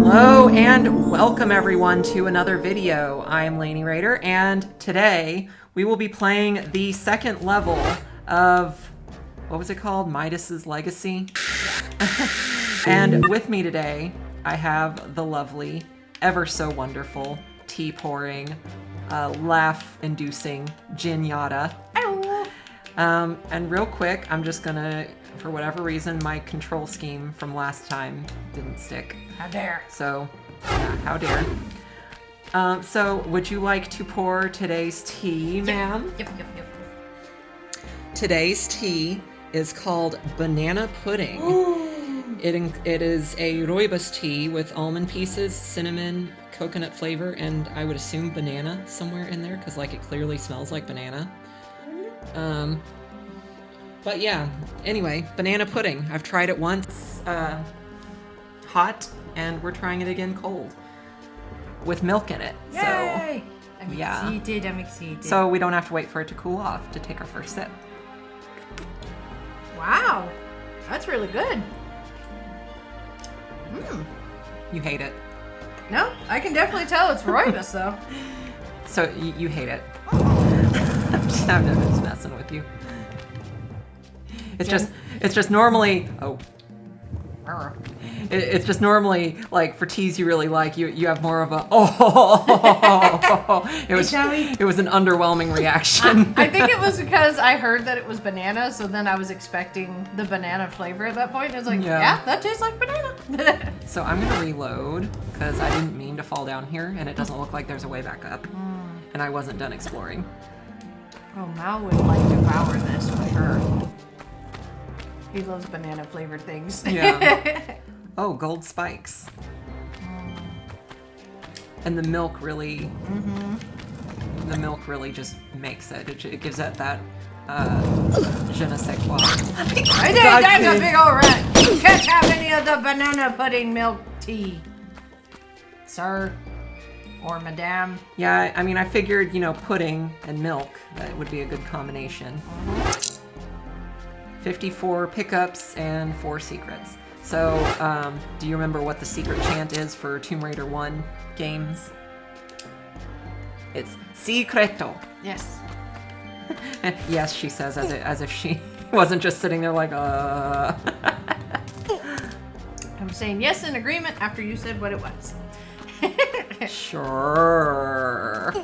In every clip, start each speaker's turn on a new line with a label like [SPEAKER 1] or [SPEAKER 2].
[SPEAKER 1] Hello and welcome everyone to another video. I am Lainey Raider and today we will be playing the second level of, what was it called? Midas's Legacy. And with me today I have the lovely, ever so wonderful, tea pouring, laugh inducing Yukata. And real quick, I'm just gonna, for whatever reason, my control scheme from last time didn't stick.
[SPEAKER 2] How dare.
[SPEAKER 1] So, yeah, how dare. So, would you like to pour today's tea, ma'am?
[SPEAKER 2] Yep.
[SPEAKER 1] Today's tea is called banana pudding. It is a rooibos tea with almond pieces, cinnamon, coconut flavor, and I would assume banana somewhere in there, because like it clearly smells like banana. But yeah, anyway, banana pudding. I've tried it once hot, and we're trying it again cold with milk in it.
[SPEAKER 2] Yay!
[SPEAKER 1] So,
[SPEAKER 2] I'm
[SPEAKER 1] yeah.
[SPEAKER 2] excited.
[SPEAKER 1] So we don't have to wait for it to cool off to take our first sip.
[SPEAKER 2] Wow, that's really good.
[SPEAKER 1] You hate it.
[SPEAKER 2] No, I can definitely tell it's rooibos though.
[SPEAKER 1] So you hate it. I'm just messing with you. It's just normally, it's just normally, like, for teas you really like, you have more of a, it was an underwhelming reaction.
[SPEAKER 2] I think it was because I heard that it was banana, so then I was expecting the banana flavor at that point. And I was like, yeah, that tastes like banana.
[SPEAKER 1] So I'm gonna reload, because I didn't mean to fall down here, and it doesn't look like there's a way back up. And I wasn't done exploring.
[SPEAKER 2] Oh, Mal would like devour this for sure. He loves banana flavored things.
[SPEAKER 1] Yeah. Oh, gold spikes. And the milk really, the milk really just makes it. It gives it that je ne sais quoi.
[SPEAKER 2] I think that's a big old rat. You can't have any of the banana pudding milk tea, sir. Or madame.
[SPEAKER 1] Yeah, I mean, I figured, pudding and milk, that would be a good combination. 54 pickups and 4 secrets. So, do you remember what the secret chant is for Tomb Raider 1 games? It's secreto.
[SPEAKER 2] Yes.
[SPEAKER 1] Yes, she says, as if she wasn't just sitting there like,
[SPEAKER 2] I'm saying yes in agreement after you said what it was.
[SPEAKER 1] Sure.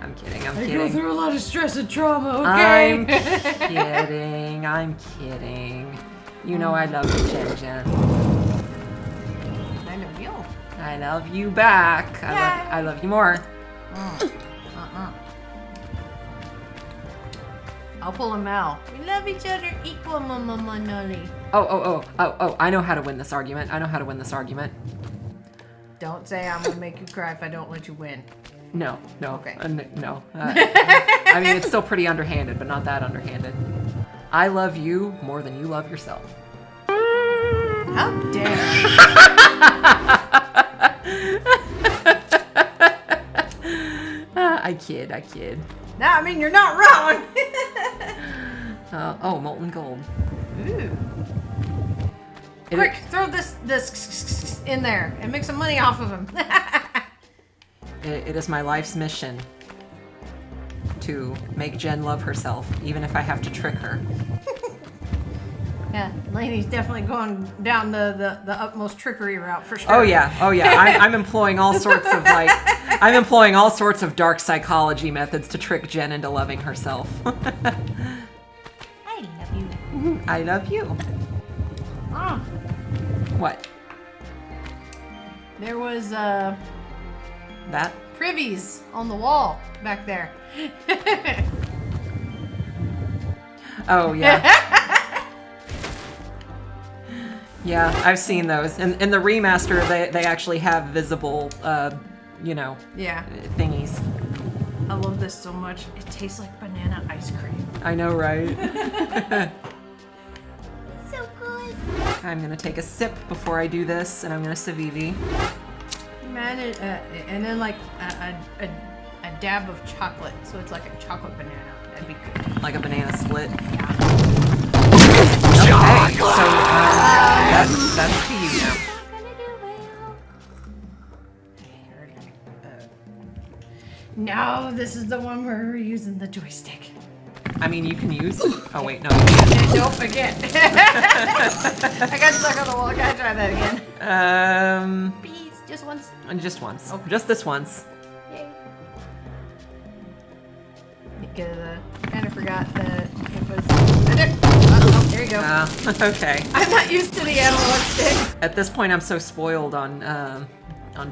[SPEAKER 1] I'm kidding.
[SPEAKER 2] I go through a lot of stress and trauma, okay?
[SPEAKER 1] I'm kidding. You know I love you, Jen.
[SPEAKER 2] I love you.
[SPEAKER 1] I love you back. I love you more.
[SPEAKER 2] I'll pull him out. We love each other equal, Mama Nully.
[SPEAKER 1] Oh, I know how to win this argument.
[SPEAKER 2] Don't say I'm gonna make you cry if I don't let you win.
[SPEAKER 1] No.
[SPEAKER 2] Okay.
[SPEAKER 1] No. I mean, it's still pretty underhanded, but not that underhanded. I love you more than you love yourself.
[SPEAKER 2] How dare
[SPEAKER 1] I kid.
[SPEAKER 2] No, I mean, you're not wrong.
[SPEAKER 1] Oh, molten gold.
[SPEAKER 2] Ooh. Quick, throw this in there and make some money off of him.
[SPEAKER 1] It is my life's mission to make Jen love herself, even if I have to trick her.
[SPEAKER 2] Yeah, Lainey's definitely going down the utmost trickery route for sure.
[SPEAKER 1] Oh yeah. I'm employing all sorts of dark psychology methods to trick Jen into loving herself.
[SPEAKER 2] I love you.
[SPEAKER 1] I love you.
[SPEAKER 2] Oh.
[SPEAKER 1] What?
[SPEAKER 2] There was
[SPEAKER 1] That?
[SPEAKER 2] privies on the wall back there.
[SPEAKER 1] Oh yeah. Yeah, I've seen those. In the remaster, they actually have visible,
[SPEAKER 2] Yeah.
[SPEAKER 1] thingies.
[SPEAKER 2] I love this so much. It tastes like banana ice cream.
[SPEAKER 1] I know, right?
[SPEAKER 2] So good.
[SPEAKER 1] I'm gonna take a sip before I do this, and I'm gonna Civivi.
[SPEAKER 2] Man, and then like a dab of chocolate, so it's like a chocolate banana. That'd be good.
[SPEAKER 1] Like a banana split.
[SPEAKER 2] Yeah.
[SPEAKER 1] Okay, so that's to you now.
[SPEAKER 2] No, this is the one where we're using the joystick.
[SPEAKER 1] I mean, you can use... Oh, wait, no, you can't.
[SPEAKER 2] Nope, I can't. I got stuck on the wall. I gotta try that again. Please, just once.
[SPEAKER 1] Just once.
[SPEAKER 2] Okay.
[SPEAKER 1] Just this once.
[SPEAKER 2] Yay. Because I kind of forgot that it was... Oh, there you go.
[SPEAKER 1] Okay.
[SPEAKER 2] I'm not used to the analog stick.
[SPEAKER 1] At this point, I'm so spoiled on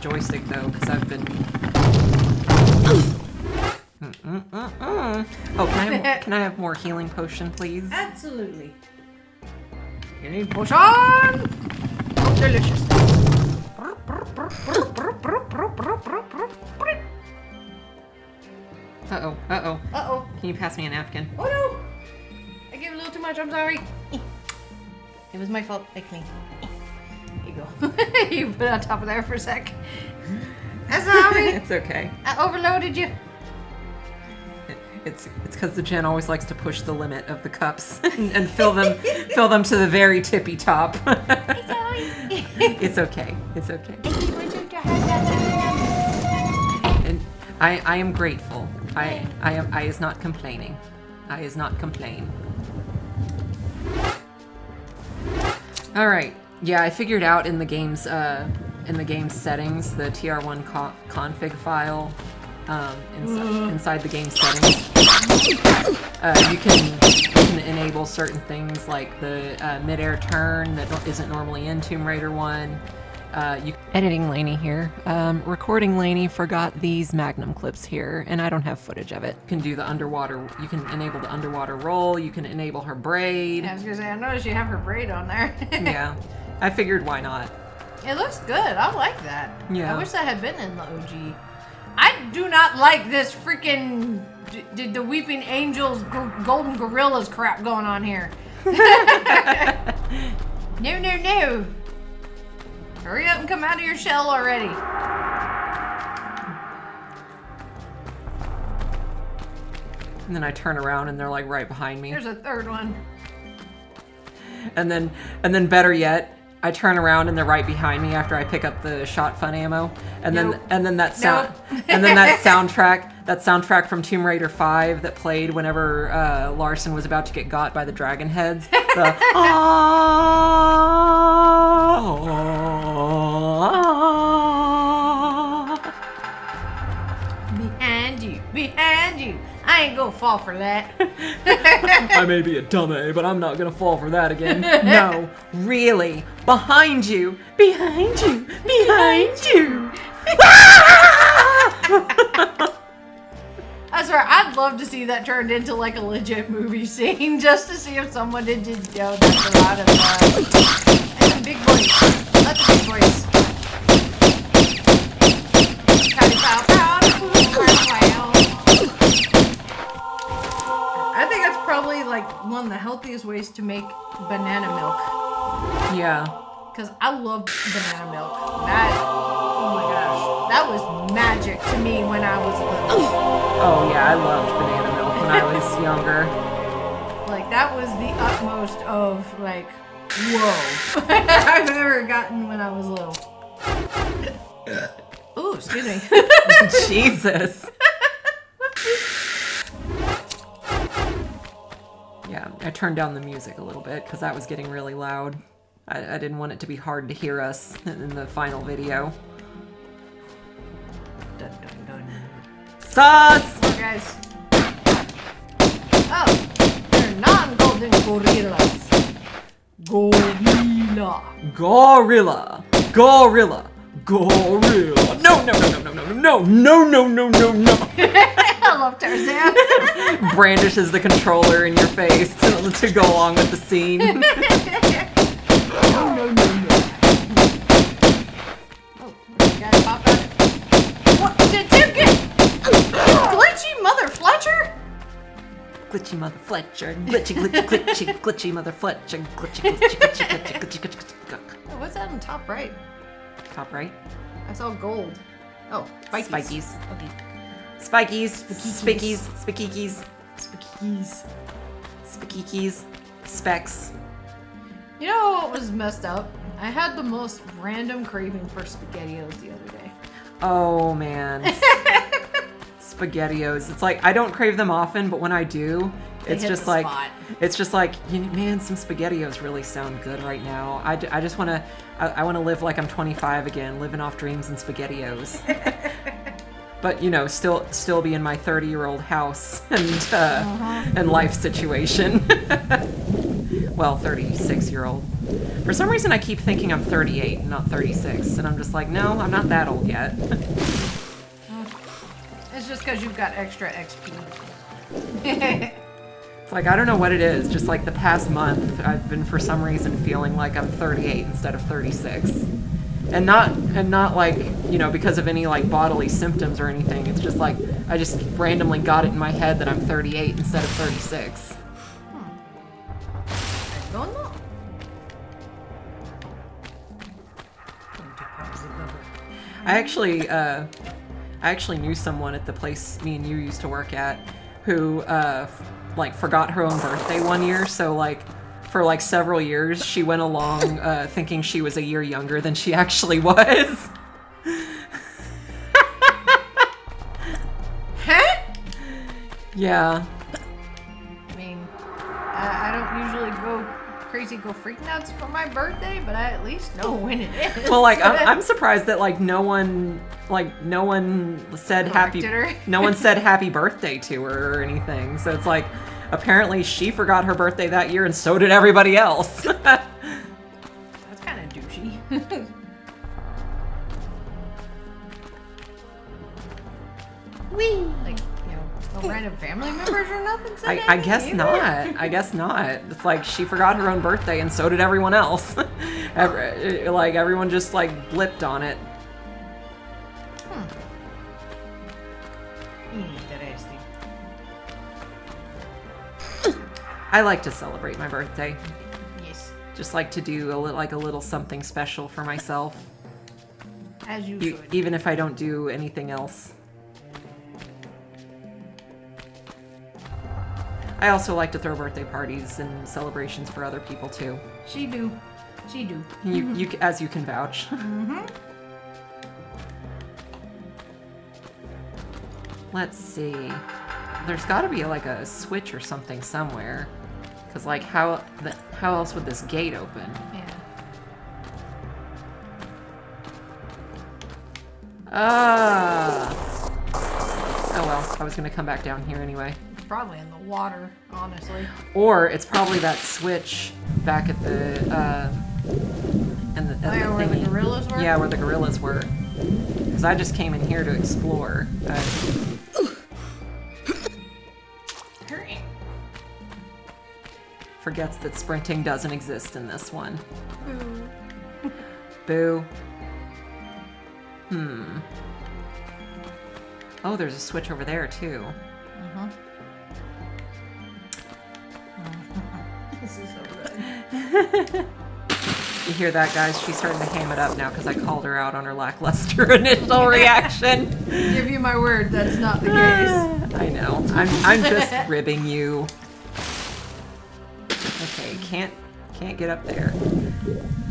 [SPEAKER 1] joystick, though, because I've been... Oh, can I have more healing potion, please?
[SPEAKER 2] Absolutely. Healing potion! Oh, delicious.
[SPEAKER 1] Uh-oh, uh-oh.
[SPEAKER 2] Uh-oh.
[SPEAKER 1] Can you pass me a napkin?
[SPEAKER 2] Oh, no! I gave a little too much, I'm sorry. It was my fault, I cleaned. Here you go. You put it on top of there for a sec. I'm sorry.
[SPEAKER 1] It's okay.
[SPEAKER 2] I overloaded you.
[SPEAKER 1] It's because the Jen always likes to push the limit of the cups and fill them to the very tippy top. It's okay. It's okay. And I am grateful. I is not complaining. I is not complain. All right. Yeah, I figured out in the game's settings, the TR1 config file inside the game settings. You can enable certain things like the mid-air turn that isn't normally in Tomb Raider 1. Editing Lainey here. Recording Lainey forgot these Magnum clips here, and I don't have footage of it. You can do the underwater, you can enable the underwater roll, you can enable her braid.
[SPEAKER 2] I was gonna say, I noticed you have her braid on there.
[SPEAKER 1] Yeah, I figured why not.
[SPEAKER 2] It looks good, I like that.
[SPEAKER 1] Yeah.
[SPEAKER 2] I wish that had been in the OG. I do not like this freaking did the Weeping Angels Golden Gorillas crap going on here. No, no, no. Hurry up and come out of your shell already.
[SPEAKER 1] And then I turn around and they're like right behind me.
[SPEAKER 2] There's a third one.
[SPEAKER 1] And then better yet, I turn around and they're right behind me after I pick up the shot fun ammo. And
[SPEAKER 2] Nope.
[SPEAKER 1] then that sound and then that soundtrack from Tomb Raider 5 that played whenever Larson was about to get got by the dragon heads. The
[SPEAKER 2] Behind you. I ain't gonna fall for that.
[SPEAKER 1] I may be a dummy, but I'm not gonna fall for that again. No, really. Behind you. Behind you. Behind you.
[SPEAKER 2] I swear, I'd love to see that turned into like a legit movie scene, just to see if someone did. That's a lot of and some big boys. Lots of big boys. I think that's probably like one of the healthiest ways to make banana milk.
[SPEAKER 1] Yeah.
[SPEAKER 2] Because I love banana milk. Oh my gosh. That was magic to me when I was little.
[SPEAKER 1] Oh yeah, I loved banana milk when I was younger.
[SPEAKER 2] Like, that was the utmost of, like, whoa. I've ever gotten when I was little. Ooh, excuse me.
[SPEAKER 1] Jesus. Yeah, I turned down the music a little bit because that was getting really loud. I didn't want it to be hard to hear us in the final video.
[SPEAKER 2] Dun, dun, dun.
[SPEAKER 1] Sus!
[SPEAKER 2] Oh, guys. Oh, they're non-golden gorillas. Gorilla.
[SPEAKER 1] Gorilla. Gorilla. Gorilla. No, no, no, no, no, no, no, no, no, no, no, no.
[SPEAKER 2] I love Tarzan.
[SPEAKER 1] Brandishes the controller in your face to go along with the scene.
[SPEAKER 2] No, no, no, no. Oh, you gotta pop out. What did you get? Glitchy mother Fletcher?
[SPEAKER 1] Glitchy mother Fletcher. Glitchy, glitchy, glitchy, glitchy mother Fletcher. Glitchy, glitchy, glitchy, glitchy, glitchy, glitchy.
[SPEAKER 2] Oh, what's that on top right?
[SPEAKER 1] Top right.
[SPEAKER 2] I saw gold. Oh, spikies.
[SPEAKER 1] Spikies.
[SPEAKER 2] Okay.
[SPEAKER 1] Spikies.
[SPEAKER 2] Spikikis.
[SPEAKER 1] Spikikis.
[SPEAKER 2] Spikikis.
[SPEAKER 1] Spikikis. Specs.
[SPEAKER 2] You know what was messed up? I had the most random craving for SpaghettiOs the other day.
[SPEAKER 1] Oh man. SpaghettiOs. It's like I don't crave them often, but when I do, it's just like man, some SpaghettiOs really sound good right now. I just want to I want to live like I'm 25 again, living off dreams and SpaghettiOs. But you know, still be in my 30-year-old house and life situation. Well, 36-year-old. For some reason, I keep thinking I'm 38 and not 36, and I'm just like, no, I'm not that old yet.
[SPEAKER 2] It's just because you've got extra XP.
[SPEAKER 1] It's like, I don't know what it is. Just like the past month, I've been for some reason feeling like I'm 38 instead of 36. And not like, you know, because of any like bodily symptoms or anything. It's just like, I just randomly got it in my head that I'm 38 instead of 36.
[SPEAKER 2] I don't know.
[SPEAKER 1] I actually knew someone at the place me and you used to work at who like forgot her own birthday one year, so like for like several years she went along thinking she was a year younger than she actually was.
[SPEAKER 2] Huh?
[SPEAKER 1] Yeah.
[SPEAKER 2] I mean, I don't usually go freak nuts for my birthday, but I at least know when it is.
[SPEAKER 1] Well, like I'm surprised that like no one said happy birthday to her or anything. So it's like apparently she forgot her birthday that year and so did everybody else.
[SPEAKER 2] That's kind of douchey.
[SPEAKER 1] Whee!
[SPEAKER 2] Like, you know, no random family members or nothing said
[SPEAKER 1] I guess
[SPEAKER 2] anything
[SPEAKER 1] not.
[SPEAKER 2] either?
[SPEAKER 1] I guess not. It's like she forgot her own birthday and so did everyone else. Like everyone just like blipped on it.
[SPEAKER 2] Interesting.
[SPEAKER 1] I like to celebrate my birthday.
[SPEAKER 2] Yes.
[SPEAKER 1] Just like to do a little something special for myself.
[SPEAKER 2] As you should.
[SPEAKER 1] Even if I don't do anything else. I also like to throw birthday parties and celebrations for other people too.
[SPEAKER 2] She do.
[SPEAKER 1] You as you can vouch. Let's see. There's got to be like a switch or something somewhere, because like how else would this gate open?
[SPEAKER 2] Yeah.
[SPEAKER 1] Oh well, I was gonna come back down here anyway.
[SPEAKER 2] Probably in the water, honestly.
[SPEAKER 1] Or it's probably that switch back at the
[SPEAKER 2] Where the gorillas were?
[SPEAKER 1] Yeah, where the gorillas were. Because I just came in here to explore.
[SPEAKER 2] Hurry.
[SPEAKER 1] Forgets that sprinting doesn't exist in this one.
[SPEAKER 2] Boo.
[SPEAKER 1] Boo. Oh, there's a switch over there too.
[SPEAKER 2] This is so good.
[SPEAKER 1] You hear that, guys? She's starting to ham it up now because I called her out on her lackluster initial reaction.
[SPEAKER 2] Give you my word, that's not the case.
[SPEAKER 1] I know. I'm just ribbing you. Okay, can't get up there.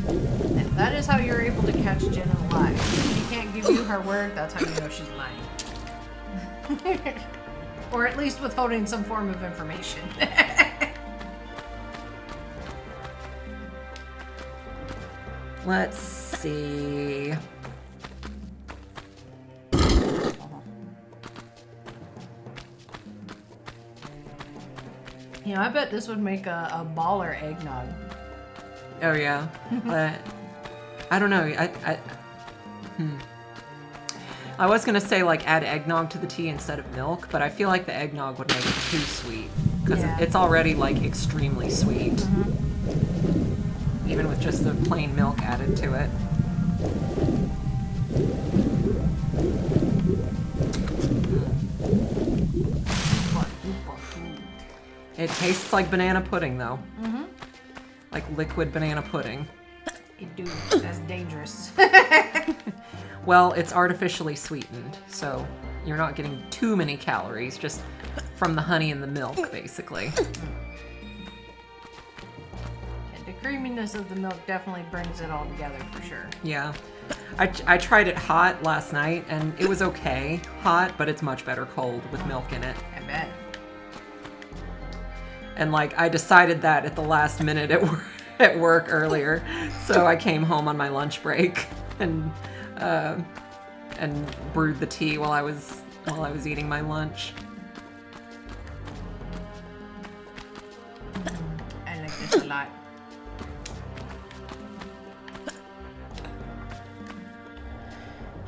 [SPEAKER 2] And that is how you're able to catch Jen in a lie. If she can't give you her word, that's how you know she's lying. Or at least withholding some form of information.
[SPEAKER 1] Let's see.
[SPEAKER 2] You know, I bet this would make a baller eggnog.
[SPEAKER 1] Oh yeah. I don't know. I was gonna say like add eggnog to the tea instead of milk, but I feel like the eggnog would make it too sweet because it's already like extremely sweet. Even with just the plain milk added to it. It tastes like banana pudding, though. Like liquid banana pudding.
[SPEAKER 2] It do. That's dangerous.
[SPEAKER 1] Well, it's artificially sweetened, so you're not getting too many calories, just from the honey and the milk, basically.
[SPEAKER 2] Get the creamy creaminess of the milk definitely brings it all together for sure.
[SPEAKER 1] Yeah. I tried it hot last night, and it was okay hot, but it's much better cold with milk in it.
[SPEAKER 2] I bet.
[SPEAKER 1] And like I decided that at the last minute at work earlier, so I came home on my lunch break and brewed the tea while I was eating my lunch.
[SPEAKER 2] I like this a lot.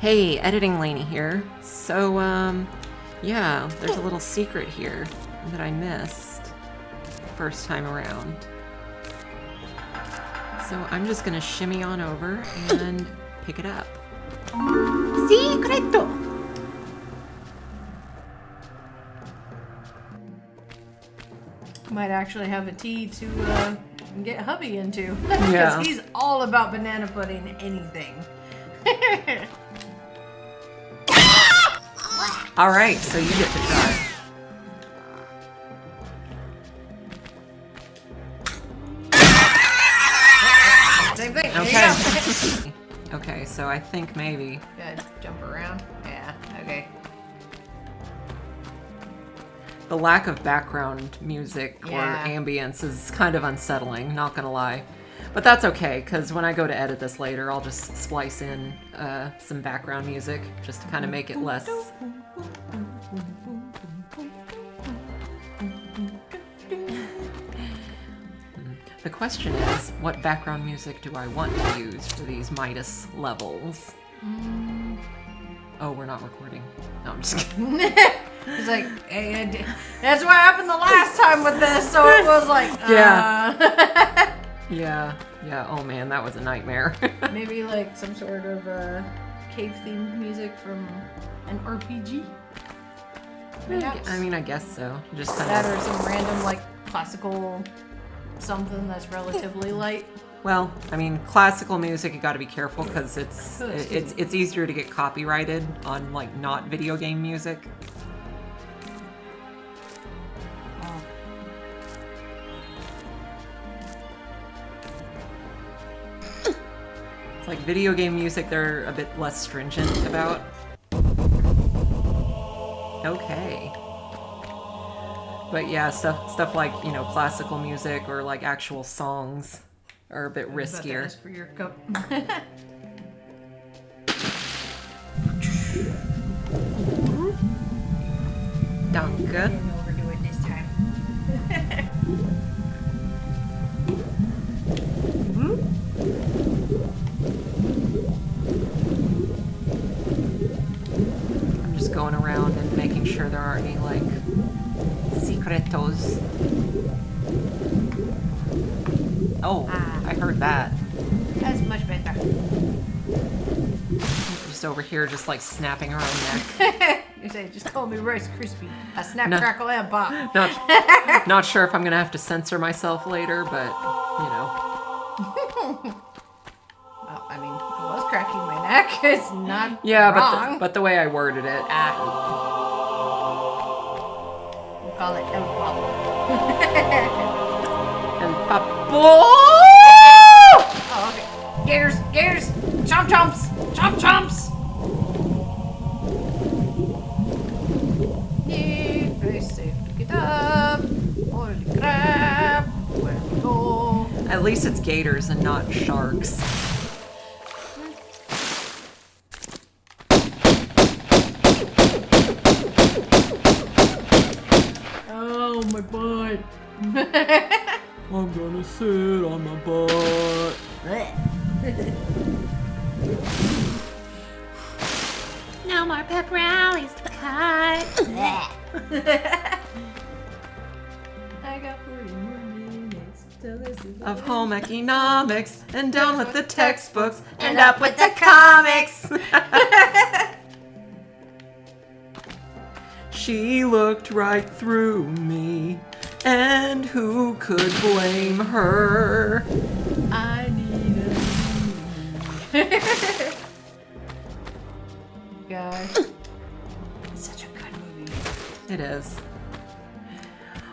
[SPEAKER 1] Hey, editing Lainey here. So yeah, there's a little secret here that I missed the first time around. So I'm just gonna shimmy on over and pick it up. Secreto!
[SPEAKER 2] Might actually have a tea to get hubby into. Because
[SPEAKER 1] Yeah.
[SPEAKER 2] he's all about banana pudding anything.
[SPEAKER 1] All right, so you get to try.
[SPEAKER 2] Same thing. There
[SPEAKER 1] Okay.
[SPEAKER 2] you go.
[SPEAKER 1] Okay, so I think maybe.
[SPEAKER 2] Good. Jump around. Yeah. Okay.
[SPEAKER 1] The lack of background music
[SPEAKER 2] Yeah.
[SPEAKER 1] or ambience is kind of unsettling, not gonna lie. But that's okay, because when I go to edit this later, I'll just splice in some background music just to kind of make it less. The question is, what background music do I want to use for these Midas levels? Oh, we're not recording. No, I'm just kidding.
[SPEAKER 2] It's like, hey, that's what happened the last time with this, so it was like,
[SPEAKER 1] Yeah. Yeah, oh man, that was a nightmare.
[SPEAKER 2] Maybe like some sort of cave-themed music from an RPG? Perhaps?
[SPEAKER 1] I mean, I guess so. Just kind
[SPEAKER 2] That
[SPEAKER 1] of.
[SPEAKER 2] or some random like classical something that's relatively light.
[SPEAKER 1] Well, I mean, classical music, you got to be careful because
[SPEAKER 2] Oh, excuse me.
[SPEAKER 1] it's easier to get copyrighted on like not video game music.
[SPEAKER 2] Oh.
[SPEAKER 1] It's like video game music, they're a bit less stringent about. Okay. But yeah, stuff like, you know, classical music or like actual songs are a bit
[SPEAKER 2] I was about to
[SPEAKER 1] riskier.
[SPEAKER 2] ask for your cup.
[SPEAKER 1] Danke.
[SPEAKER 2] Didn't overdo it this time.
[SPEAKER 1] I'm just going around and making sure there aren't any like secretos. Oh, I heard that.
[SPEAKER 2] That's much better.
[SPEAKER 1] Just over here, just like snapping her own neck.
[SPEAKER 2] You say, just call me Rice Krispie. I snap,
[SPEAKER 1] No.
[SPEAKER 2] crackle, and pop.
[SPEAKER 1] Not sure if I'm gonna have to censor myself later, but you know.
[SPEAKER 2] Well, I mean, I was cracking my neck. It's not
[SPEAKER 1] Yeah,
[SPEAKER 2] wrong.
[SPEAKER 1] but the way I worded it.
[SPEAKER 2] We'll call it El Pop.
[SPEAKER 1] And papo!
[SPEAKER 2] Oh, okay. Gators, gators, chomp chomps, chomp chomps. Yeah, very safe to get up. Holy crap, where we go?
[SPEAKER 1] At least it's gators and not sharks.
[SPEAKER 2] Oh, my butt.
[SPEAKER 1] I'm gonna sit on my butt.
[SPEAKER 3] No more pep rallies to cut.
[SPEAKER 2] I got 40 more minutes till this is
[SPEAKER 1] Of home economics and down with the textbooks and up with the comics. She looked right through me, and who could blame her?
[SPEAKER 2] I need a Gosh. Such a good movie.
[SPEAKER 1] It is.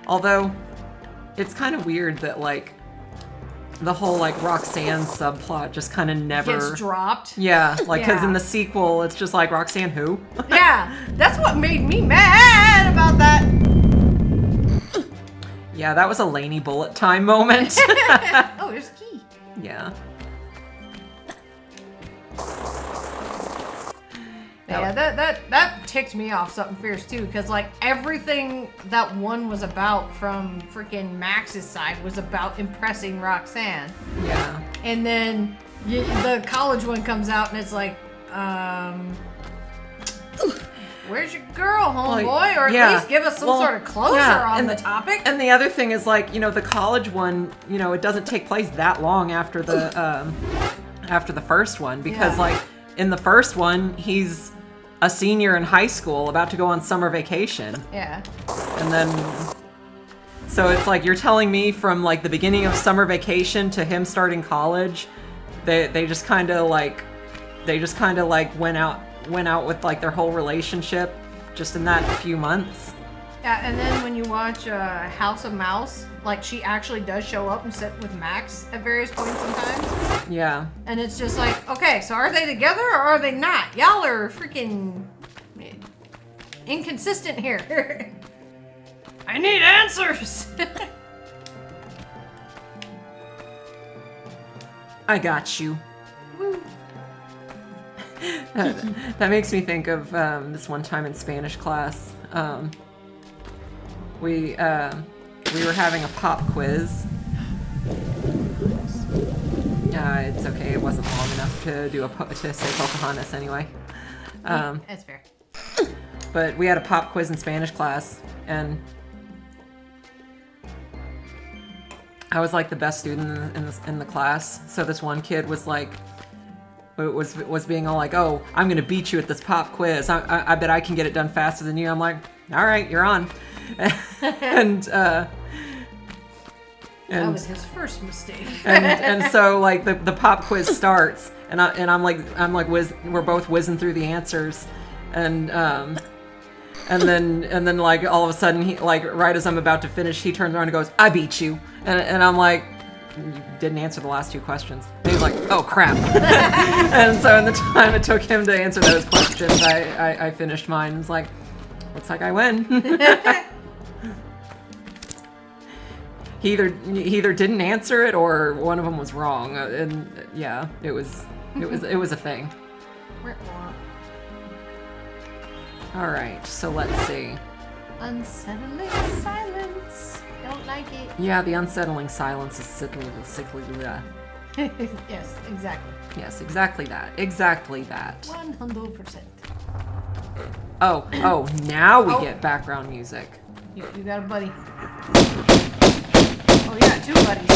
[SPEAKER 1] Although, it's kind of weird that, like, the whole like Roxanne subplot just kind of never
[SPEAKER 2] Gets dropped.
[SPEAKER 1] Yeah, like because
[SPEAKER 2] Yeah.
[SPEAKER 1] in the sequel it's just like Roxanne who?
[SPEAKER 2] Yeah, that's what made me mad about that.
[SPEAKER 1] Yeah, that was a Laney bullet time moment.
[SPEAKER 2] Oh, there's a key.
[SPEAKER 1] Yeah.
[SPEAKER 2] Yeah, that ticked me off something fierce too, because like everything that one was about from freaking Max's side was about impressing Roxanne,
[SPEAKER 1] Yeah.
[SPEAKER 2] and then the college one comes out and it's like, where's your girl, homeboy? Or at
[SPEAKER 1] yeah.
[SPEAKER 2] least give us some
[SPEAKER 1] Well,
[SPEAKER 2] sort of closure
[SPEAKER 1] yeah,
[SPEAKER 2] on
[SPEAKER 1] and
[SPEAKER 2] the topic.
[SPEAKER 1] And the other thing is like, you know, the college one, you know, it doesn't take place that long after the first one, because
[SPEAKER 2] Yeah.
[SPEAKER 1] like in the first one he's a senior in high school about to go on summer vacation.
[SPEAKER 2] Yeah.
[SPEAKER 1] And then so it's like you're telling me from like the beginning of summer vacation to him starting college, they just kind of like went out with like their whole relationship just in that few months.
[SPEAKER 2] Yeah, and then when you watch House of Mouse, like she actually does show up and sit with Max at various points in time.
[SPEAKER 1] Yeah.
[SPEAKER 2] And it's just like, okay, so are they together or are they not? Y'all are freaking inconsistent here. I need answers.
[SPEAKER 1] I got you.
[SPEAKER 2] Woo.
[SPEAKER 1] That makes me think of this one time in Spanish class. We were having a pop quiz. It's okay. It wasn't long enough to do to say Pocahontas anyway.
[SPEAKER 2] That's fair.
[SPEAKER 1] But we had a pop quiz in Spanish class, and I was like the best student in the class. So this one kid was like, was being all like, "Oh, I'm gonna beat you at this pop quiz. I bet I can get it done faster than you." I'm like, "All right, you're on." and
[SPEAKER 2] That was his first mistake.
[SPEAKER 1] and so like the pop quiz starts, and I'm like we're both whizzing through the answers, and then like all of a sudden he like right as I'm about to finish, he turns around and goes, "I beat you," and I'm like, "You didn't answer the last two questions." And he's like, "Oh crap!" And so in the time it took him to answer those questions, I finished mine. It's like, looks like I win. He either didn't answer it or one of them was wrong, and yeah, it was a thing. All right, so let's see.
[SPEAKER 2] Unsettling silence. Don't like it.
[SPEAKER 1] Yeah, the unsettling silence is sickly.
[SPEAKER 2] Yes, exactly.
[SPEAKER 1] Yes, exactly that. Exactly that.
[SPEAKER 2] 100%.
[SPEAKER 1] Oh, now we
[SPEAKER 2] Oh.
[SPEAKER 1] get background music.
[SPEAKER 2] You got a buddy. Oh, you got two buddies.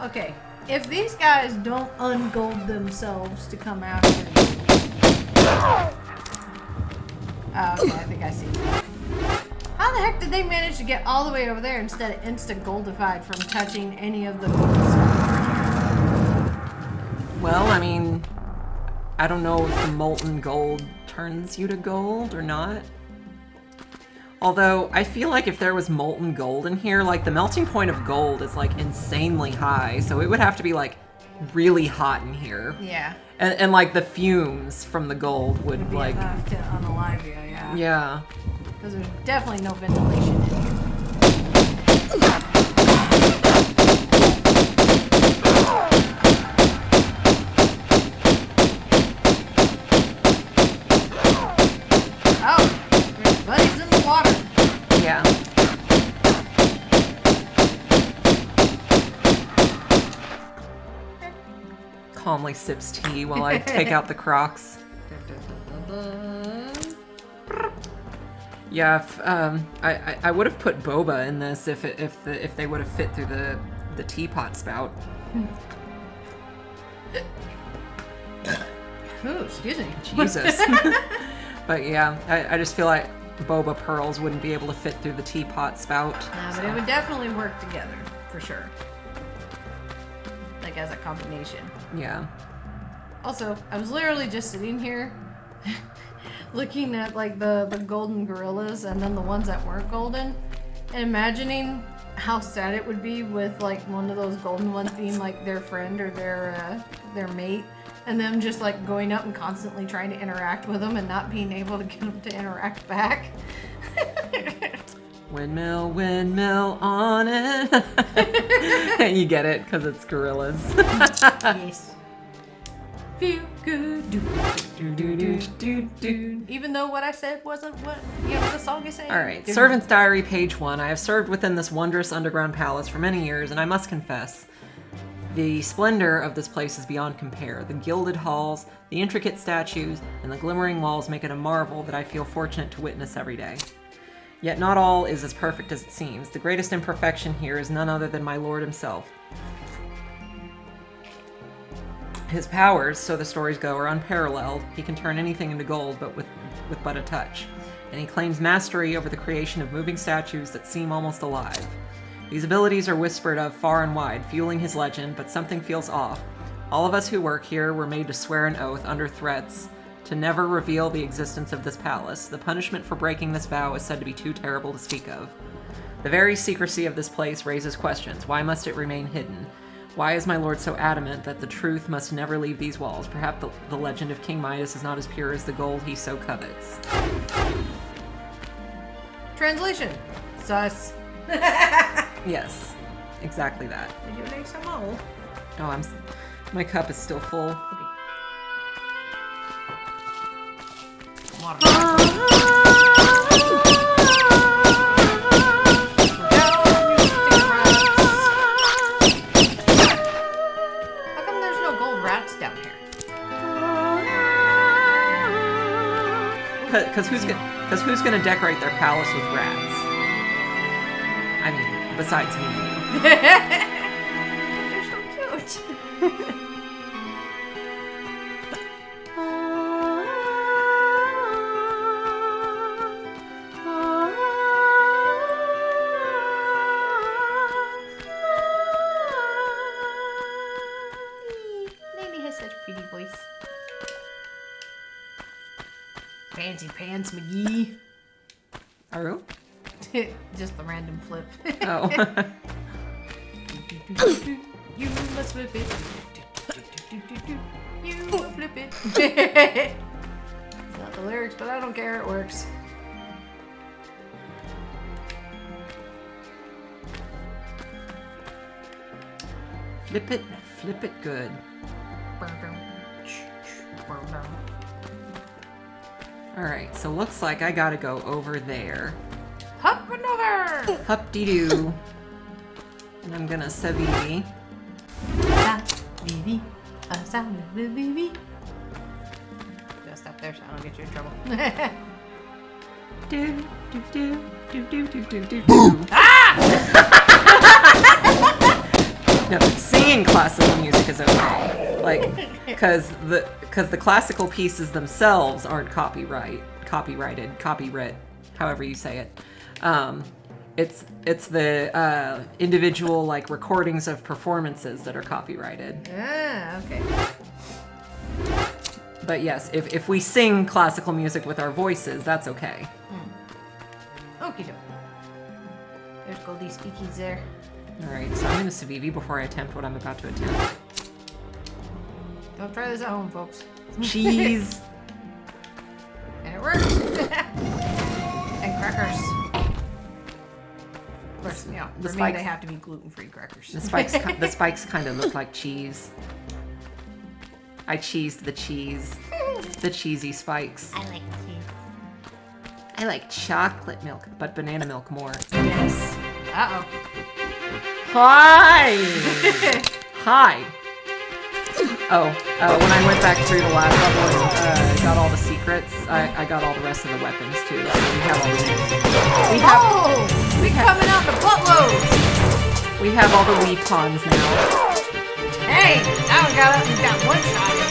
[SPEAKER 2] Okay, if these guys don't ungold themselves to come after you. Oh, okay, I think I see. How the heck did they manage to get all the way over there instead of insta-goldified from touching any of the golds?
[SPEAKER 1] Well, I mean, I don't know if the molten gold turns you to gold or not. Although, I feel like if there was molten gold in here, like the melting point of gold is like insanely high, so it would have to be like really hot in here.
[SPEAKER 2] Yeah.
[SPEAKER 1] And like the fumes from the gold would
[SPEAKER 2] Be
[SPEAKER 1] like,
[SPEAKER 2] enough to unalive you, yeah.
[SPEAKER 1] yeah.
[SPEAKER 2] Because there's definitely no ventilation in here. Oh, there's buddies in the water.
[SPEAKER 1] Yeah. Calmly sips tea while I take out the Crocs. Yeah, if, I would have put boba in this if they would have fit through the teapot spout.
[SPEAKER 2] Ooh, excuse me.
[SPEAKER 1] Jesus. But yeah, I just feel like boba pearls wouldn't be able to fit through the teapot spout.
[SPEAKER 2] Nah, but it would definitely work together, for sure. Like as a combination.
[SPEAKER 1] Yeah.
[SPEAKER 2] Also, I was literally just sitting here looking at like the golden gorillas and then the ones that weren't golden, and imagining how sad it would be with like one of those golden ones being like their friend or their mate, and them just like going up and constantly trying to interact with them and not being able to get them to interact back.
[SPEAKER 1] Windmill, windmill on it. And you get it because it's gorillas.
[SPEAKER 2] Yes. Feel good. Even though what I said wasn't what the song is saying.
[SPEAKER 1] All right, Servant's Diary, page 1. I have served within this wondrous underground palace for many years, and I must confess, the splendor of this place is beyond compare. The gilded halls, the intricate statues, and the glimmering walls make it a marvel that I feel fortunate to witness every day. Yet not all is as perfect as it seems. The greatest imperfection here is none other than my lord himself. His powers, so the stories go, are unparalleled. He can turn anything into gold, but with but a touch. And he claims mastery over the creation of moving statues that seem almost alive. These abilities are whispered of far and wide, fueling his legend, but something feels off. All of us who work here were made to swear an oath under threats to never reveal the existence of this palace. The punishment for breaking this vow is said to be too terrible to speak of. The very secrecy of this place raises questions. Why must it remain hidden? Why is my lord so adamant that the truth must never leave these walls? Perhaps the legend of King Midas is not as pure as the gold he so covets.
[SPEAKER 2] Translation. Sus.
[SPEAKER 1] Yes, exactly that.
[SPEAKER 2] Did you make some more?
[SPEAKER 1] Oh, my cup is still full.
[SPEAKER 2] Water. How come there's no gold rats down here?
[SPEAKER 1] Because who's gonna decorate their palace with rats? I mean, besides me.
[SPEAKER 2] They're so cute. Lady has such a pretty voice. Fancy pants, McGee.
[SPEAKER 1] Aru?
[SPEAKER 2] Just the random flip.
[SPEAKER 1] Oh.
[SPEAKER 2] You must flip it. You will flip it. It's not the lyrics, but I don't care. It works.
[SPEAKER 1] Flip it good. Alright, so looks like I gotta go over there.
[SPEAKER 2] Hop and over!
[SPEAKER 1] Hup-de-doo. And I'm gonna Savivi.
[SPEAKER 2] Vivi. Vivi. Gotta stop there so I don't get you in trouble.
[SPEAKER 1] Do, do, do, do, do, do, do, do, do. No, singing classical music is okay. Like, because the classical pieces themselves aren't copyrighted, however you say it. It's the individual like recordings of performances that are copyrighted.
[SPEAKER 2] Ah, okay.
[SPEAKER 1] But yes, if we sing classical music with our voices, that's okay.
[SPEAKER 2] Okie doke. There's Goldie Speakies there.
[SPEAKER 1] Alright, so I'm going to Savivi before I attempt what I'm about to attempt.
[SPEAKER 2] Don't try this at home, folks.
[SPEAKER 1] Cheese!
[SPEAKER 2] And it works! And crackers. Of course, you know, for me they have to be gluten-free crackers.
[SPEAKER 1] The spikes kind of look like cheese. I cheesed the cheese. The cheesy spikes.
[SPEAKER 3] I like cheese.
[SPEAKER 1] I like chocolate milk, but banana milk more.
[SPEAKER 2] Yes. Uh-oh.
[SPEAKER 1] Hi! Hi! Oh, when I went back through the last level and got all the secrets, I got all the rest of the weapons too. So we have all
[SPEAKER 2] We coming out the buttloads!
[SPEAKER 1] We have all the Wii pawns now.
[SPEAKER 2] Hey! That one got up and got one shot in.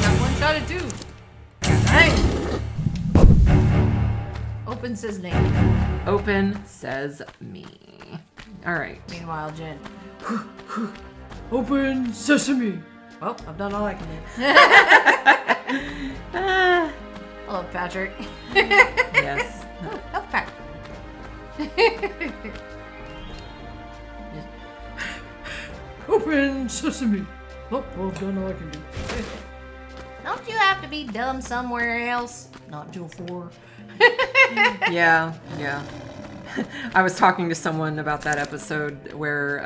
[SPEAKER 2] Got one shot at two. Hey! Open says name.
[SPEAKER 1] Open says me. Alright.
[SPEAKER 2] Meanwhile, Jen. Open sesame. Well, I've done all I can do. Hello, Patrick.
[SPEAKER 1] Yes.
[SPEAKER 2] Oh, health pack. Open sesame. Oh, well, I've done all I can do. Don't you have to be dumb somewhere else? Not till 4.
[SPEAKER 1] Yeah. I was talking to someone about that episode where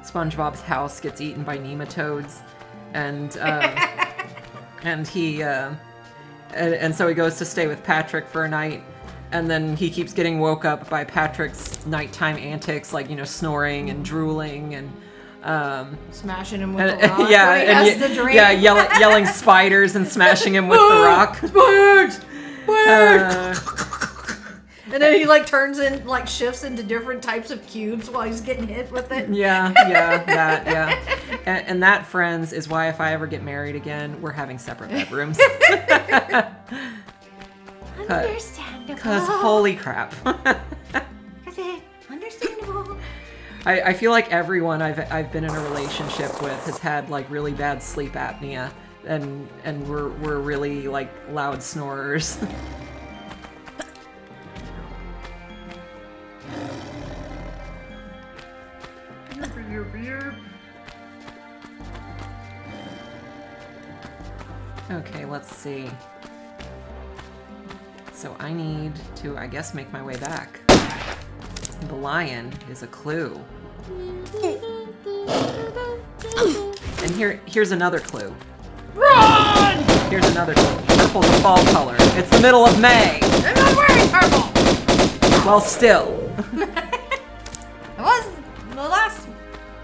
[SPEAKER 1] SpongeBob's house gets eaten by nematodes, and he and so he goes to stay with Patrick for a night, and then he keeps getting woke up by Patrick's nighttime antics, like, you know, snoring and drooling and
[SPEAKER 2] Smashing him with the rock.
[SPEAKER 1] Yeah,
[SPEAKER 2] when he
[SPEAKER 1] and
[SPEAKER 2] has the drink.
[SPEAKER 1] yeah, yelling spiders and smashing him with the rock.
[SPEAKER 2] Spiders! And then he like turns in, like shifts into different types of cubes while he's getting hit with it.
[SPEAKER 1] Yeah. And that, friends, is why if I ever get married again, we're having separate bedrooms.
[SPEAKER 3] Understandable.
[SPEAKER 1] Because holy crap.
[SPEAKER 3] Understandable.
[SPEAKER 1] I feel like everyone I've been in a relationship with has had like really bad sleep apnea, and we're really like loud snorers. Okay, let's see. So I need to, I guess, make my way back. The lion is a clue. And here's another clue.
[SPEAKER 2] Run!
[SPEAKER 1] Here's another clue. Purple's a fall color. It's the middle of May.
[SPEAKER 2] I'm not wearing purple!
[SPEAKER 1] Well, still.
[SPEAKER 2] It was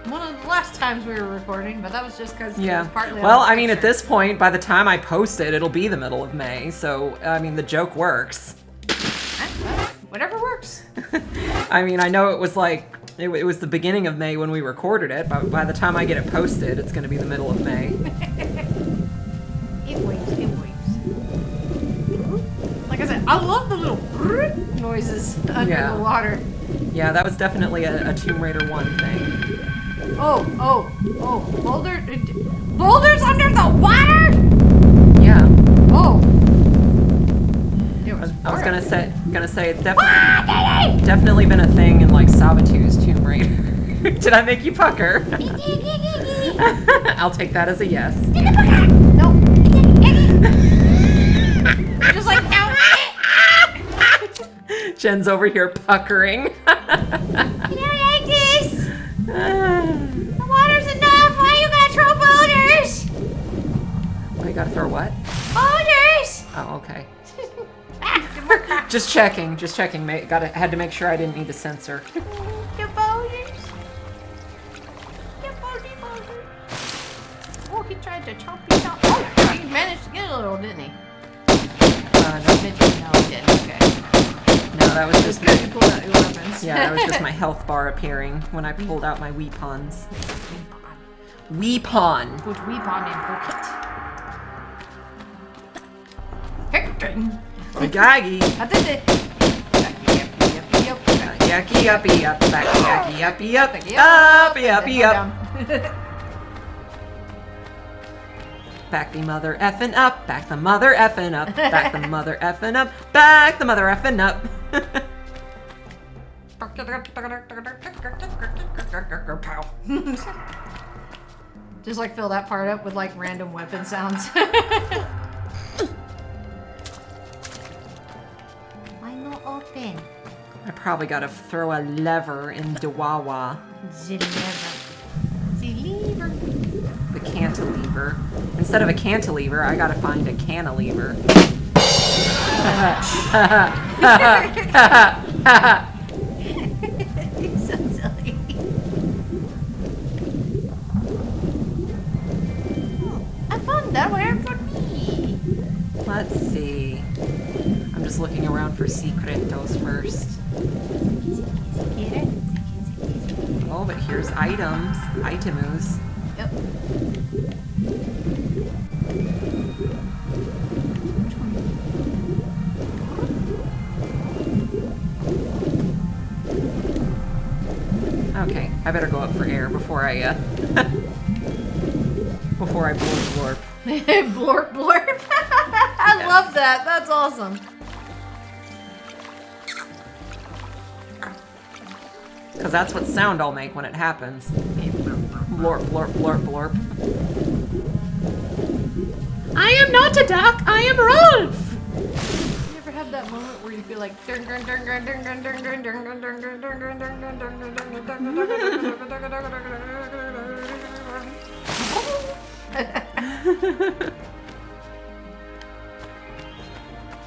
[SPEAKER 2] one of the last times we were recording, but that was just because it was partly
[SPEAKER 1] Well,
[SPEAKER 2] on
[SPEAKER 1] I mean, at
[SPEAKER 2] picture.
[SPEAKER 1] this point, by the time I post it, it'll be the middle of May. So, I mean, the joke works.
[SPEAKER 2] Whatever works.
[SPEAKER 1] I mean, I know it was like, it was the beginning of May when we recorded it, but by the time I get it posted, it's going to be the middle of May.
[SPEAKER 2] It waves. Like I said, I love the little noises under the water.
[SPEAKER 1] Yeah, that was definitely a Tomb Raider 1 thing.
[SPEAKER 2] Oh, boulders under the water?
[SPEAKER 1] Yeah.
[SPEAKER 2] Oh.
[SPEAKER 1] I was gonna say it's definitely been a thing in like Sabatu's Tomb Raider. Did I make you pucker? I'll take that as a yes.
[SPEAKER 2] No. Just like no.
[SPEAKER 1] Jen's over here puckering.
[SPEAKER 3] You don't like this? The water's enough. Why you gotta throw boulders?
[SPEAKER 1] Oh, you gotta throw what?
[SPEAKER 3] Boulders.
[SPEAKER 1] Oh, okay. Just checking. Had to make sure I didn't need to censor.
[SPEAKER 3] The boulders. The boulders.
[SPEAKER 2] Oh, he tried to chomp you down. Oh, he managed to get a little, didn't he?
[SPEAKER 1] No,
[SPEAKER 2] No, he didn't. Okay.
[SPEAKER 1] that was just
[SPEAKER 2] Good, you pulled out your weapons.
[SPEAKER 1] yeah, that was just my health bar appearing when I pulled out my weapons. Weapon.
[SPEAKER 2] Put weapon in pocket.
[SPEAKER 1] Gaggy.
[SPEAKER 2] I did it.
[SPEAKER 1] Yucky uppy up. Back yucky uppy up. Uppy up. Back the mother effing up. Back the mother effing up. Back the mother effing up. Back the mother effing up.
[SPEAKER 2] Pow. Just like fill that part up with like random weapon sounds.
[SPEAKER 3] Why not open?
[SPEAKER 1] I probably gotta throw a lever in Dawawa.
[SPEAKER 2] The lever.
[SPEAKER 1] The cantilever. Instead of a cantilever, I gotta find a cantilever.
[SPEAKER 2] You're so silly. I found that one for me.
[SPEAKER 1] Let's see. I'm just looking around for secretos first. Oh, but here's items. Itemus.
[SPEAKER 2] Yep.
[SPEAKER 1] Okay. I better go up for air before I before I blorp.
[SPEAKER 2] Blorp blorp. I love that. That's awesome.
[SPEAKER 1] Because that's what sound I'll make when it happens. Blorp, blorp, blorp, blorp. I am not a duck, I am Rolf!
[SPEAKER 2] You ever had that moment where you feel like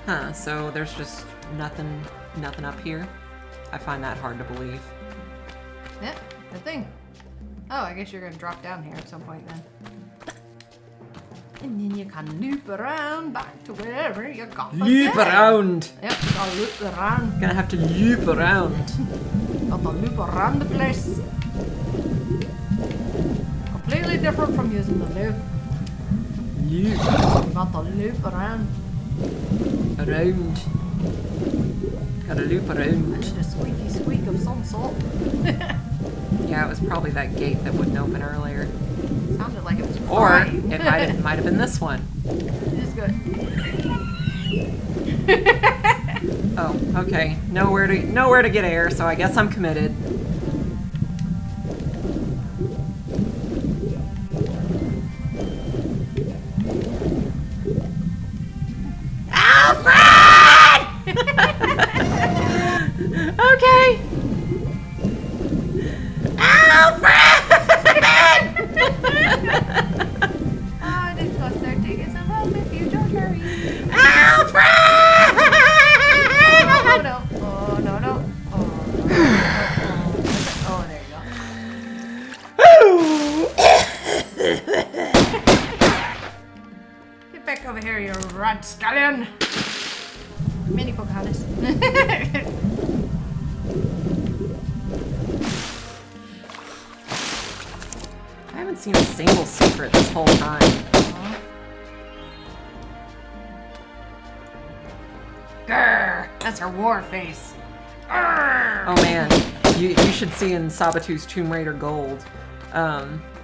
[SPEAKER 1] Huh, so there's just nothing up here? I find that hard to believe.
[SPEAKER 2] Yep, the thing. Oh, I guess you're gonna drop down here at some point then. And then you can loop around back to wherever you got the
[SPEAKER 1] Loop
[SPEAKER 2] thing.
[SPEAKER 1] around!
[SPEAKER 2] Yep, you gotta loop around.
[SPEAKER 1] Gonna have to loop around.
[SPEAKER 2] Got to loop around the place. Completely different from using the loop.
[SPEAKER 1] Loop.
[SPEAKER 2] You got to loop around.
[SPEAKER 1] Around. Gotta loop around.
[SPEAKER 2] Just a squeaky squeak of some sort.
[SPEAKER 1] Yeah, it was probably that gate that wouldn't open earlier.
[SPEAKER 2] Sounded like it was
[SPEAKER 1] Or
[SPEAKER 2] crying.
[SPEAKER 1] it might have been this one.
[SPEAKER 2] Just good.
[SPEAKER 1] Oh, okay. Nowhere to get air, so I guess I'm committed. Alfred! Okay. Alfred!
[SPEAKER 2] Oh, I didn't go start taking some home if you don't hurry.
[SPEAKER 1] Alfred!
[SPEAKER 2] Oh no. Oh no no. Oh no. Oh, there you go. Get back over here, you rat scallion. Mini Pocahontas.
[SPEAKER 1] I haven't seen a single secret this whole time.
[SPEAKER 2] Grr, that's her war face. Grr.
[SPEAKER 1] Oh man, you should see in Sabatu's Tomb Raider Gold.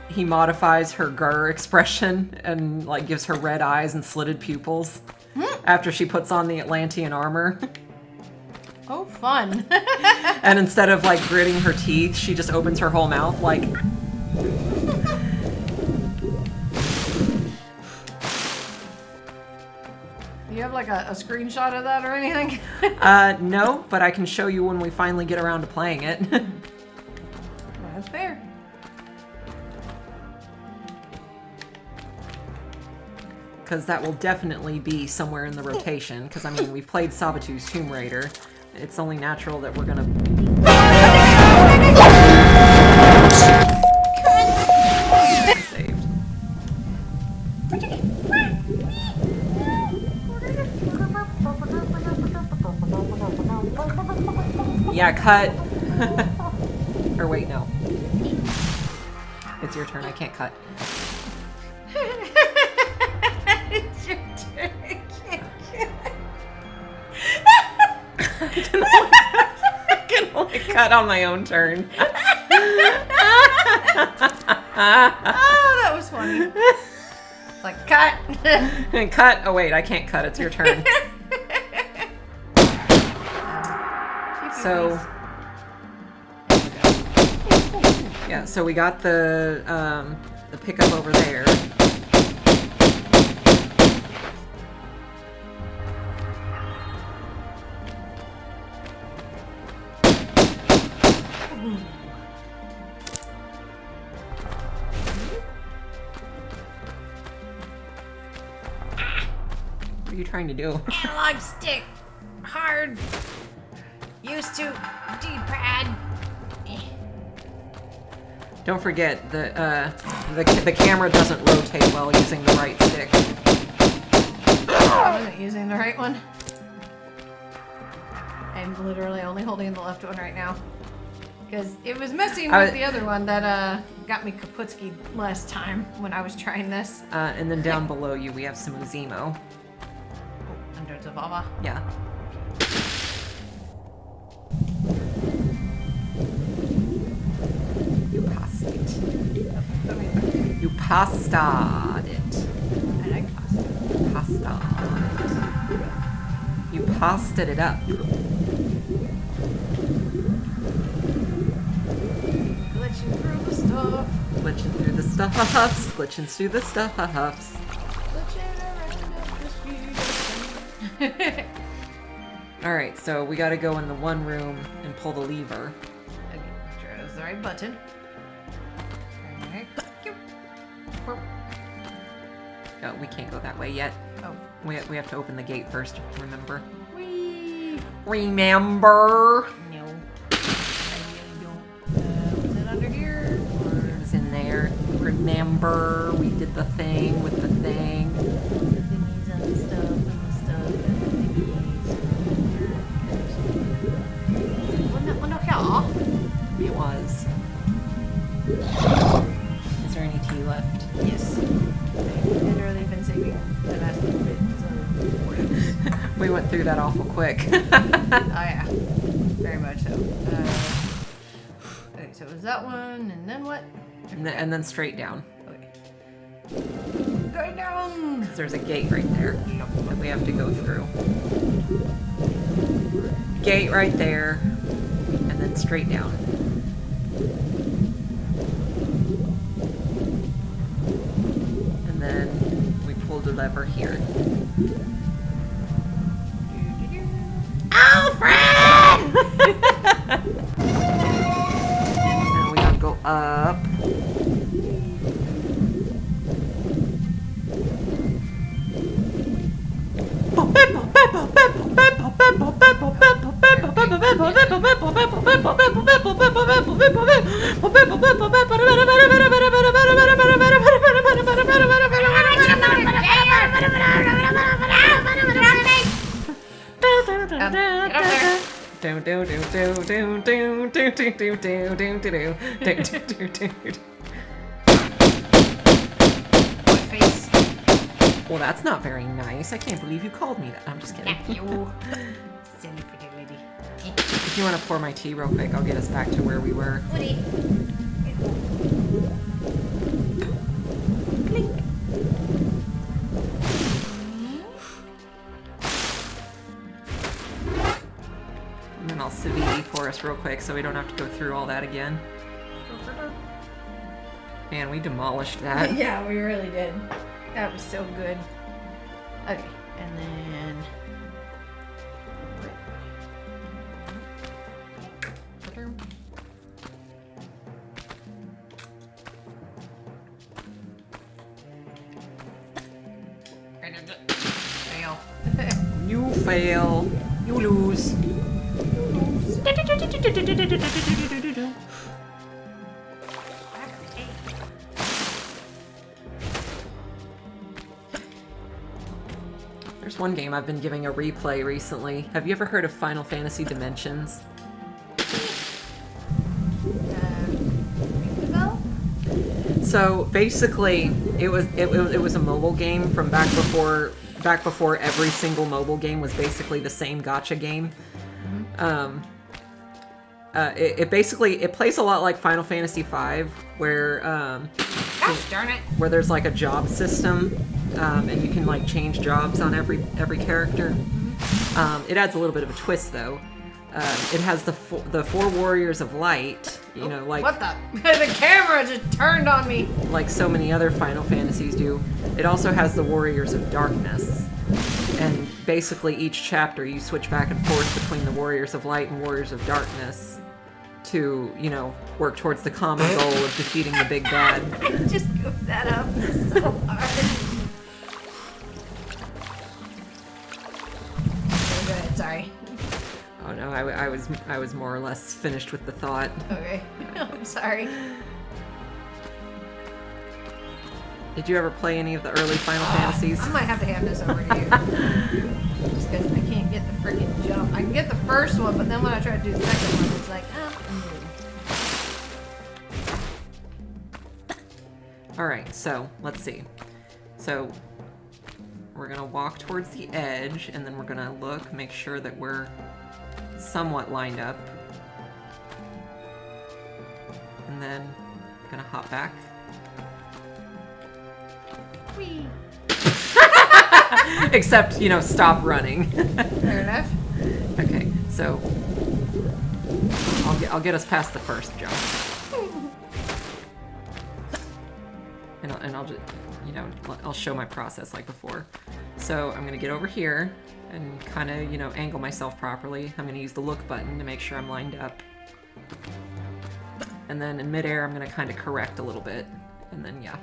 [SPEAKER 1] He modifies her grr expression and like gives her red eyes and slitted pupils after she puts on the Atlantean armor.
[SPEAKER 2] Oh, fun.
[SPEAKER 1] And instead of like gritting her teeth, she just opens her whole mouth like.
[SPEAKER 2] Do you have like a screenshot of that or anything?
[SPEAKER 1] No, but I can show you when we finally get around to playing it.
[SPEAKER 2] That's fair.
[SPEAKER 1] Because that will definitely be somewhere in the rotation. Because, I mean, we've played Sabatu's Tomb Raider. It's only natural that we're gonna... Saved. Yeah, cut. Or wait, no. It's your turn, I can't cut.
[SPEAKER 2] It's your turn.
[SPEAKER 1] I can only cut on my own turn.
[SPEAKER 2] Oh, that was funny. It's like, cut.
[SPEAKER 1] Cut. Oh wait, I can't cut. It's your turn. So, yeah. So we got the pickup over there. What are you trying to do?
[SPEAKER 3] Analog stick. Hard. Used to. D-pad.
[SPEAKER 1] Don't forget the camera doesn't rotate while using the right stick.
[SPEAKER 2] I wasn't using the right one. I'm literally only holding the left one right now. Because it was messing with the other one that got me kaputski'd last time when I was trying this.
[SPEAKER 1] And then down below you we have some Zemo.
[SPEAKER 2] Oh, under Zavava.
[SPEAKER 1] Yeah. You pasta'd it.
[SPEAKER 2] I like pasta.
[SPEAKER 1] Pasta. You pasted it up.
[SPEAKER 2] Glitching through the stuff.
[SPEAKER 1] Glitching through the stuffs. Glitching through the stuffs.
[SPEAKER 2] Glitching around the speed.
[SPEAKER 1] Alright, so we gotta go in the one room and pull the lever.
[SPEAKER 2] Okay, sure that's the right button. Alright.
[SPEAKER 1] Oh, we can't go that way yet.
[SPEAKER 2] Oh.
[SPEAKER 1] We have to open the gate first, remember?
[SPEAKER 2] Whee!
[SPEAKER 1] Remember!
[SPEAKER 2] No. I really don't. Was it under here? Or...
[SPEAKER 1] It was in there. Remember, we did the thing with the thing.
[SPEAKER 2] thingies and the stuff and the stuff and the thingies. Wasn't it under here?
[SPEAKER 1] It was. Is there any tea left?
[SPEAKER 2] Yes. I've literally been saving the last little bit, so...
[SPEAKER 1] We went through that awful quick.
[SPEAKER 2] Oh yeah. Very much so. Okay, so it was that one, and then what?
[SPEAKER 1] And then straight down.
[SPEAKER 2] Okay. Going down!
[SPEAKER 1] 'Cause there's a gate right there that we have to go through. Gate right there. And then straight down. And then we pulled the lever here. Alfred! Now we gotta go up.
[SPEAKER 2] Face.
[SPEAKER 1] Well, that's not very nice. I can't believe you called me that. I'm just kidding.
[SPEAKER 2] You. Silly pretty lady.
[SPEAKER 1] If you want to pour my tea real quick, I'll get us back to where we were.
[SPEAKER 2] Woody.
[SPEAKER 1] And then I'll civility for us real quick so we don't have to go through all that again. Man, we demolished that.
[SPEAKER 2] Yeah, we really did. That was so good. Okay, and then... Fail.
[SPEAKER 1] You fail. You lose. There's one game I've been giving a replay recently. Have you ever heard of Final Fantasy Dimensions? So basically, it was a mobile game from back before every single mobile game was basically the same gacha game. It basically plays a lot like Final Fantasy V, where
[SPEAKER 2] Gosh darn it!
[SPEAKER 1] where there's like a job system, and you can like change jobs on every character. It adds a little bit of a twist though. It has the four warriors of light, you know, like
[SPEAKER 2] What the? The camera just turned on me.
[SPEAKER 1] like so many other Final Fantasies do. It also has the warriors of darkness, and basically each chapter you switch back and forth between the warriors of light and warriors of darkness to, you know, work towards the common goal of defeating the big bad.
[SPEAKER 2] I just goofed that up so hard. Okay, go ahead, sorry.
[SPEAKER 1] Oh no, I was more or less finished with the thought.
[SPEAKER 2] Okay, I'm sorry.
[SPEAKER 1] Did you ever play any of the early Final Fantasies?
[SPEAKER 2] I might have to hand this over to you. Just because I can't get the freaking jump. I can get the first one, but then when I try to do the second one, it's like, I'm good.
[SPEAKER 1] Alright, so let's see. So we're gonna walk towards the edge, and then we're gonna look, make sure that we're somewhat lined up. And then gonna hop back.
[SPEAKER 2] Whee.
[SPEAKER 1] Except, you know, stop running.
[SPEAKER 2] Fair enough.
[SPEAKER 1] Okay, so I'll get us past the first jump. And I'll just, you know, I'll show my process like before. So I'm gonna get over here and kind of, you know, angle myself properly. I'm gonna use the look button to make sure I'm lined up. And then in midair, I'm gonna kind of correct a little bit. And then, yeah.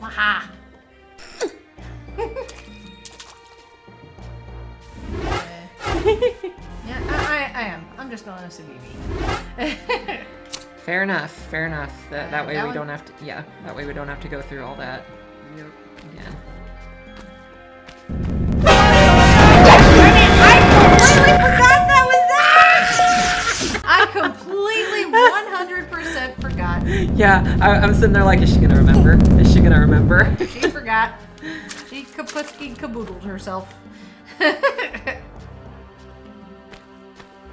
[SPEAKER 2] Waha! Yeah, I am. I'm just going to CBB.
[SPEAKER 1] Fair enough. Fair enough. That way
[SPEAKER 2] that
[SPEAKER 1] we
[SPEAKER 2] one?
[SPEAKER 1] don't have to. Yeah. That way we don't have to go through all that.
[SPEAKER 2] Yep.
[SPEAKER 1] Again.
[SPEAKER 2] I completely 100% forgot.
[SPEAKER 1] Yeah, I'm sitting there like, is she gonna remember? Is she gonna remember?
[SPEAKER 2] She forgot. She kaputski caboodled herself.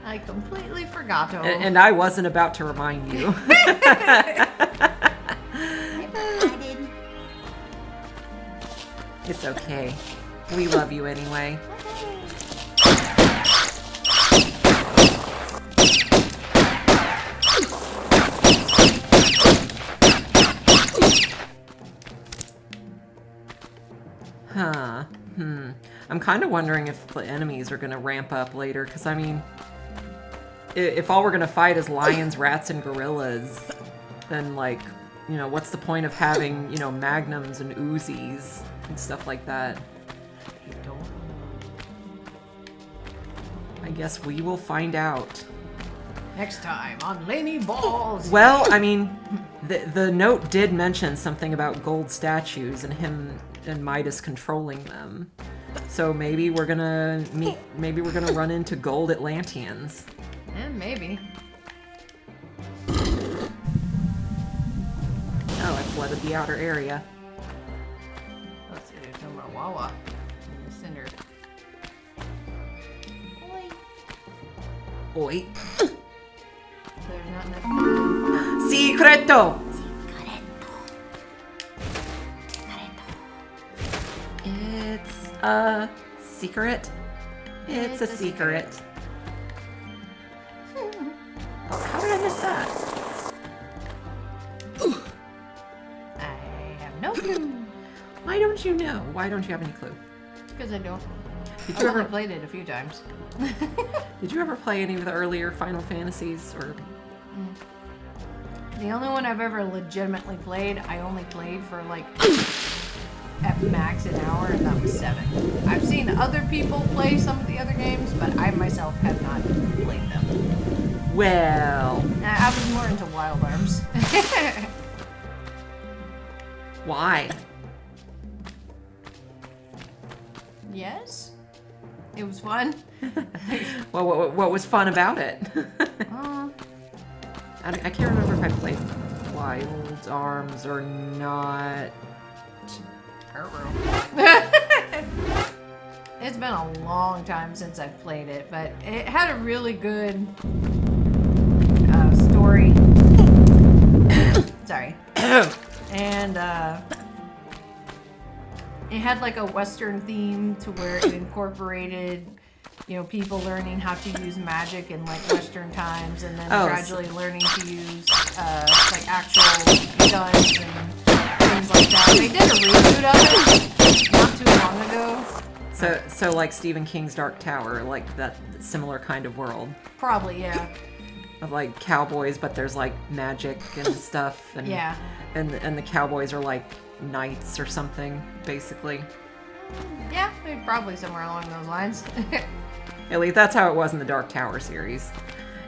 [SPEAKER 2] I completely forgot.
[SPEAKER 1] And I wasn't about to remind you. It's okay. We love you anyway. Huh. I'm kind of wondering if the enemies are going to ramp up later, because, I mean, if all we're going to fight is lions, rats, and gorillas, then, like, you know, what's the point of having, you know, magnums and Uzis and stuff like that? I guess we will find out.
[SPEAKER 2] Next time on Laney Balls.
[SPEAKER 1] Well, I mean, the note did mention something about gold statues and him and Midas controlling them. So maybe we're gonna run into gold Atlanteans.
[SPEAKER 2] Yeah, maybe.
[SPEAKER 1] Oh, I flooded the outer area.
[SPEAKER 2] Let's see, there's no more Wawa. Cinder.
[SPEAKER 1] Oi.
[SPEAKER 2] There's not enough.
[SPEAKER 1] Secreto! It's a secret. It's a secret. Oh, how did I miss that?
[SPEAKER 2] I have no clue.
[SPEAKER 1] Why don't you know? Why don't you have any clue?
[SPEAKER 2] Because I don't.
[SPEAKER 1] Did
[SPEAKER 2] I've
[SPEAKER 1] you
[SPEAKER 2] only
[SPEAKER 1] ever
[SPEAKER 2] played it a few times.
[SPEAKER 1] Did you ever play any of the earlier Final Fantasies or?
[SPEAKER 2] The only one I've ever legitimately played, I only played for like at max an hour, and that was 7. I've seen other people play some of the other games, but I myself have not played them.
[SPEAKER 1] Well,
[SPEAKER 2] I was more into Wild Arms.
[SPEAKER 1] why?
[SPEAKER 2] Yes? It was fun.
[SPEAKER 1] Well, what was fun about it?
[SPEAKER 2] Uh,
[SPEAKER 1] I can't remember if I played Wild Arms or not.
[SPEAKER 2] It's been a long time since I've played it, but it had a really good story. Sorry. And it had like a Western theme to where it incorporated, you know, people learning how to use magic in like Western times, and then gradually learning to use like actual guns and things like that. They did a reboot of it not too long ago.
[SPEAKER 1] So like Stephen King's Dark Tower, like that similar kind of world.
[SPEAKER 2] Probably, yeah.
[SPEAKER 1] Of like cowboys, but there's like magic and stuff, and
[SPEAKER 2] Yeah.
[SPEAKER 1] and the cowboys are like knights or something, basically.
[SPEAKER 2] Yeah, maybe probably somewhere along those lines.
[SPEAKER 1] At least that's how it was in the Dark Tower series.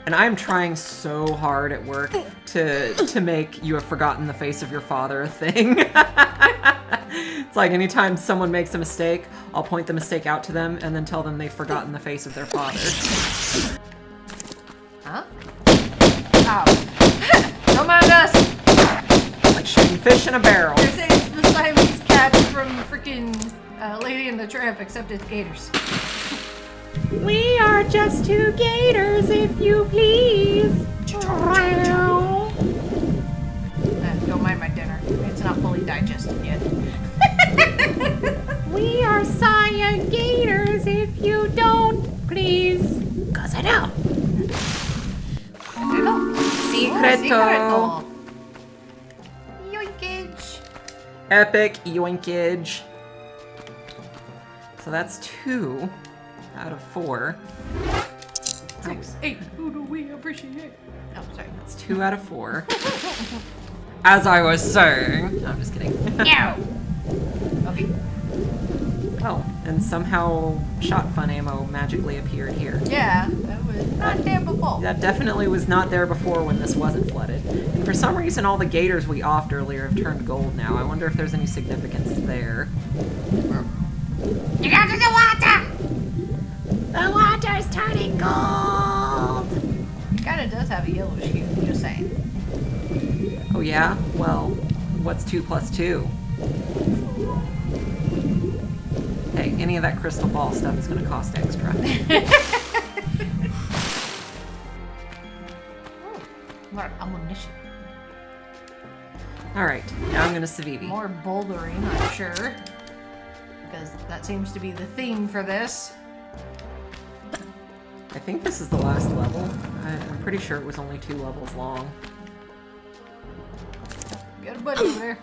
[SPEAKER 1] And I'm trying so hard at work to make "You Have Forgotten the Face of Your Father" a thing. It's like anytime someone makes a mistake, I'll point the mistake out to them and then tell them they've forgotten the face of their father.
[SPEAKER 2] Huh? Ow. Don't mind us!
[SPEAKER 1] Like shooting fish in a barrel.
[SPEAKER 2] They're saying it's the Siamese cat from freaking Lady and the Tramp, except it's gators.
[SPEAKER 1] We are just 2 gators, if you please.
[SPEAKER 2] Don't mind my dinner. not fully digested yet.
[SPEAKER 3] We are Saiyan Gators if you don't, please. Cause I know.
[SPEAKER 1] Secreto.
[SPEAKER 2] Yoinkage.
[SPEAKER 1] Epic yoinkage. So that's 2 out of 4.
[SPEAKER 2] 6, 8. Who do we appreciate? Oh, sorry.
[SPEAKER 1] That's 2 out of 4. As I was saying. No, I'm just kidding.
[SPEAKER 2] No. Okay.
[SPEAKER 1] Oh, and somehow shot fun ammo magically appeared here.
[SPEAKER 2] Yeah, that was not there before.
[SPEAKER 1] That definitely was not there before when this wasn't flooded. And for some reason, all the gators we offed earlier have turned gold now. I wonder if there's any significance there.
[SPEAKER 3] You got to the water! The water's turning gold!
[SPEAKER 2] It kind of does have a yellow hue, just saying.
[SPEAKER 1] Oh yeah? Well, what's 2 plus 2? Hey, any of that crystal ball stuff is going to cost extra.
[SPEAKER 2] More ammunition.
[SPEAKER 1] Alright, now I'm going to Civivi.
[SPEAKER 2] More bouldering, I'm sure. Because that seems to be the theme for this.
[SPEAKER 1] I think this is the last level. I'm pretty sure it was only 2 levels long.
[SPEAKER 2] Got a buddy over there.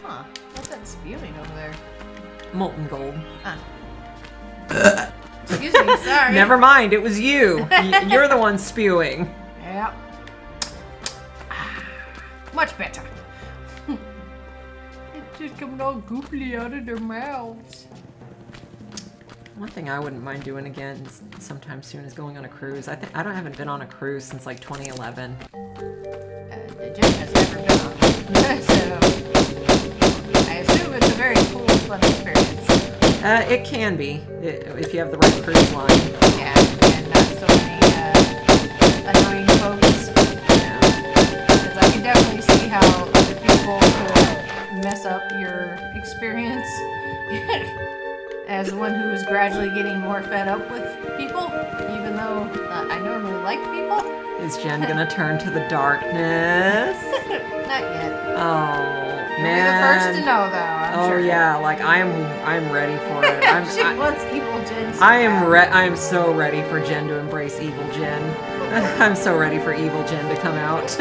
[SPEAKER 2] Huh. What's that spewing over there?
[SPEAKER 1] Molten gold.
[SPEAKER 2] Excuse me, sorry.
[SPEAKER 1] Never mind, it was you. You're the one spewing.
[SPEAKER 2] Yep. Much better. It's just coming all goofy out of their mouths.
[SPEAKER 1] One thing I wouldn't mind doing again sometime soon is going on a cruise. I haven't been on a cruise since like 2011.
[SPEAKER 2] The Jen has never been on one. So I assume it's a very cool, fun experience.
[SPEAKER 1] It can be, if you have the right cruise line.
[SPEAKER 2] Yeah, and not so many annoying folks. Because I can definitely see how other people could mess up your experience. As one who is gradually getting more fed up with people, even though I normally like people.
[SPEAKER 1] Is Jen gonna turn to the darkness?
[SPEAKER 2] Not yet.
[SPEAKER 1] Oh,
[SPEAKER 2] You'll
[SPEAKER 1] man.
[SPEAKER 2] be the first to know, though, I'm sure.
[SPEAKER 1] Oh yeah, like I'm ready for it.
[SPEAKER 2] She wants evil Jen. So
[SPEAKER 1] I
[SPEAKER 2] bad.
[SPEAKER 1] am so ready for Jen to embrace evil Jen. I'm so ready for evil Jen to come out.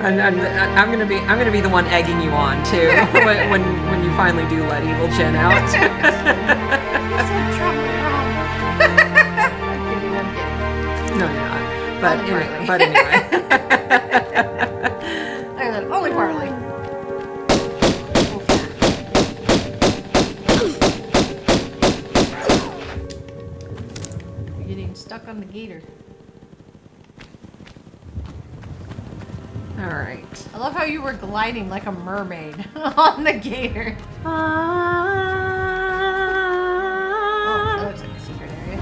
[SPEAKER 1] I'm gonna be the one egging you on too when you finally do let evil Jen out.
[SPEAKER 2] I said Trump wrong. I'm kidding.
[SPEAKER 1] No, you're not.
[SPEAKER 2] Only
[SPEAKER 1] But anyway.
[SPEAKER 2] Like I said, only partly. You're getting stuck on the gator.
[SPEAKER 1] All right.
[SPEAKER 2] I love how you were gliding like a mermaid on the gator. Oh, that looks like a secret area.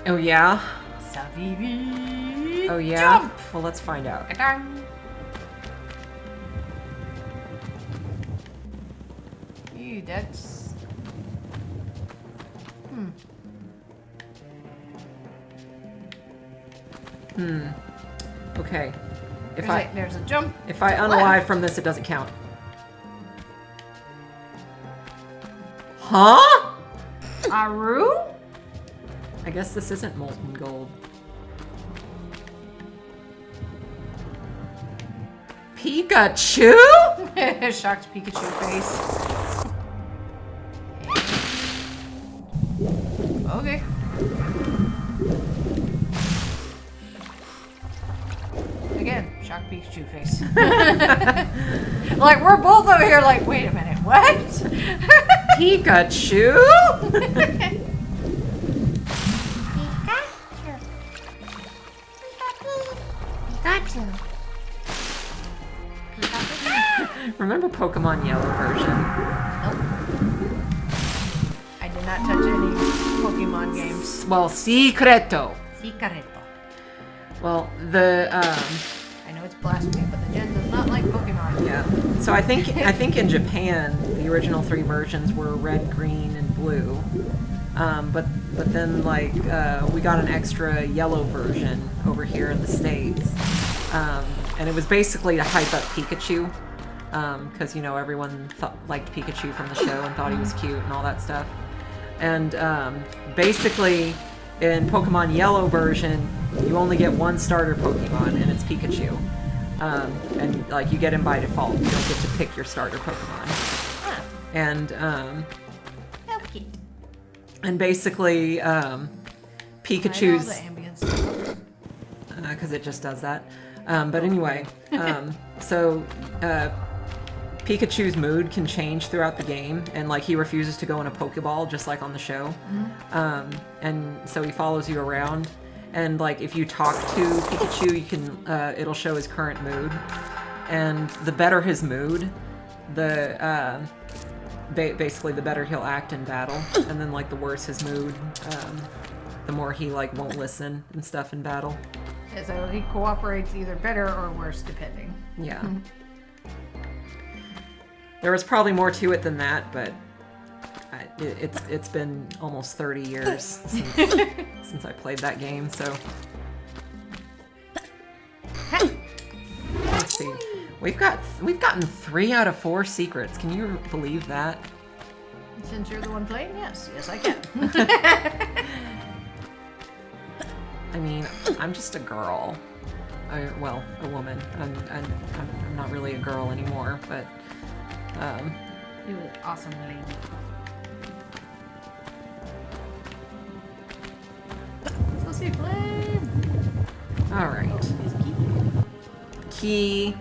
[SPEAKER 1] Oh yeah.
[SPEAKER 2] Savivi.
[SPEAKER 1] Oh yeah.
[SPEAKER 2] Jump.
[SPEAKER 1] Well, let's find out.
[SPEAKER 2] Ka-dang. Ew, that's.
[SPEAKER 1] Okay.
[SPEAKER 2] There's a jump.
[SPEAKER 1] If I unalive from this, it doesn't count. Huh?
[SPEAKER 2] Aru?
[SPEAKER 1] I guess this isn't molten gold. Pikachu?
[SPEAKER 2] Shocked Pikachu face. Okay. Again, shocked Pikachu face. Like, we're both over here like, wait a minute, what?
[SPEAKER 1] Pikachu?
[SPEAKER 3] Pikachu.
[SPEAKER 1] Remember Pokemon Yellow version?
[SPEAKER 2] Nope. I did not touch any Pokemon games.
[SPEAKER 1] Well, Secreto.
[SPEAKER 2] Secreto.
[SPEAKER 1] Well, the
[SPEAKER 2] I know it's blasphemy, but the Gen does not like Pokemon.
[SPEAKER 1] yeah. So I think in Japan the original 3 versions were red, green, and blue. But then like we got an extra yellow version over here in the States, and it was basically to hype up Pikachu, because you know everyone liked Pikachu from the show and thought he was cute and all that stuff. And basically, in Pokemon Yellow version, you only get one starter Pokemon, and it's Pikachu. And like you get him by default. You don't get to pick your starter Pokemon.
[SPEAKER 3] Huh.
[SPEAKER 1] And
[SPEAKER 3] How cute.
[SPEAKER 1] and basically Pikachu's,
[SPEAKER 2] I know the ambience.
[SPEAKER 1] because it just does that. But anyway, so Pikachu's mood can change throughout the game, and like he refuses to go in a Pokeball, just like on the show. And so he follows you around, and like if you talk to Pikachu, you can it'll show his current mood, and the better his mood, the basically the better he'll act in battle, and then like the worse his mood, the more he like won't listen and stuff in battle.
[SPEAKER 2] Yeah, so he cooperates either better or worse, depending.
[SPEAKER 1] Yeah. There was probably more to it than that, but it's been almost 30 years since I played that game, so. Let's see. We've gotten 3 out of 4 secrets. Can you believe that?
[SPEAKER 2] Since you're the one playing, yes, I can.
[SPEAKER 1] I mean, I'm just a girl. Well, a woman. I'm not really a girl anymore, but
[SPEAKER 2] You were awesome, lady. Let's go see Flame.
[SPEAKER 1] all right.
[SPEAKER 2] His key.
[SPEAKER 1] Key.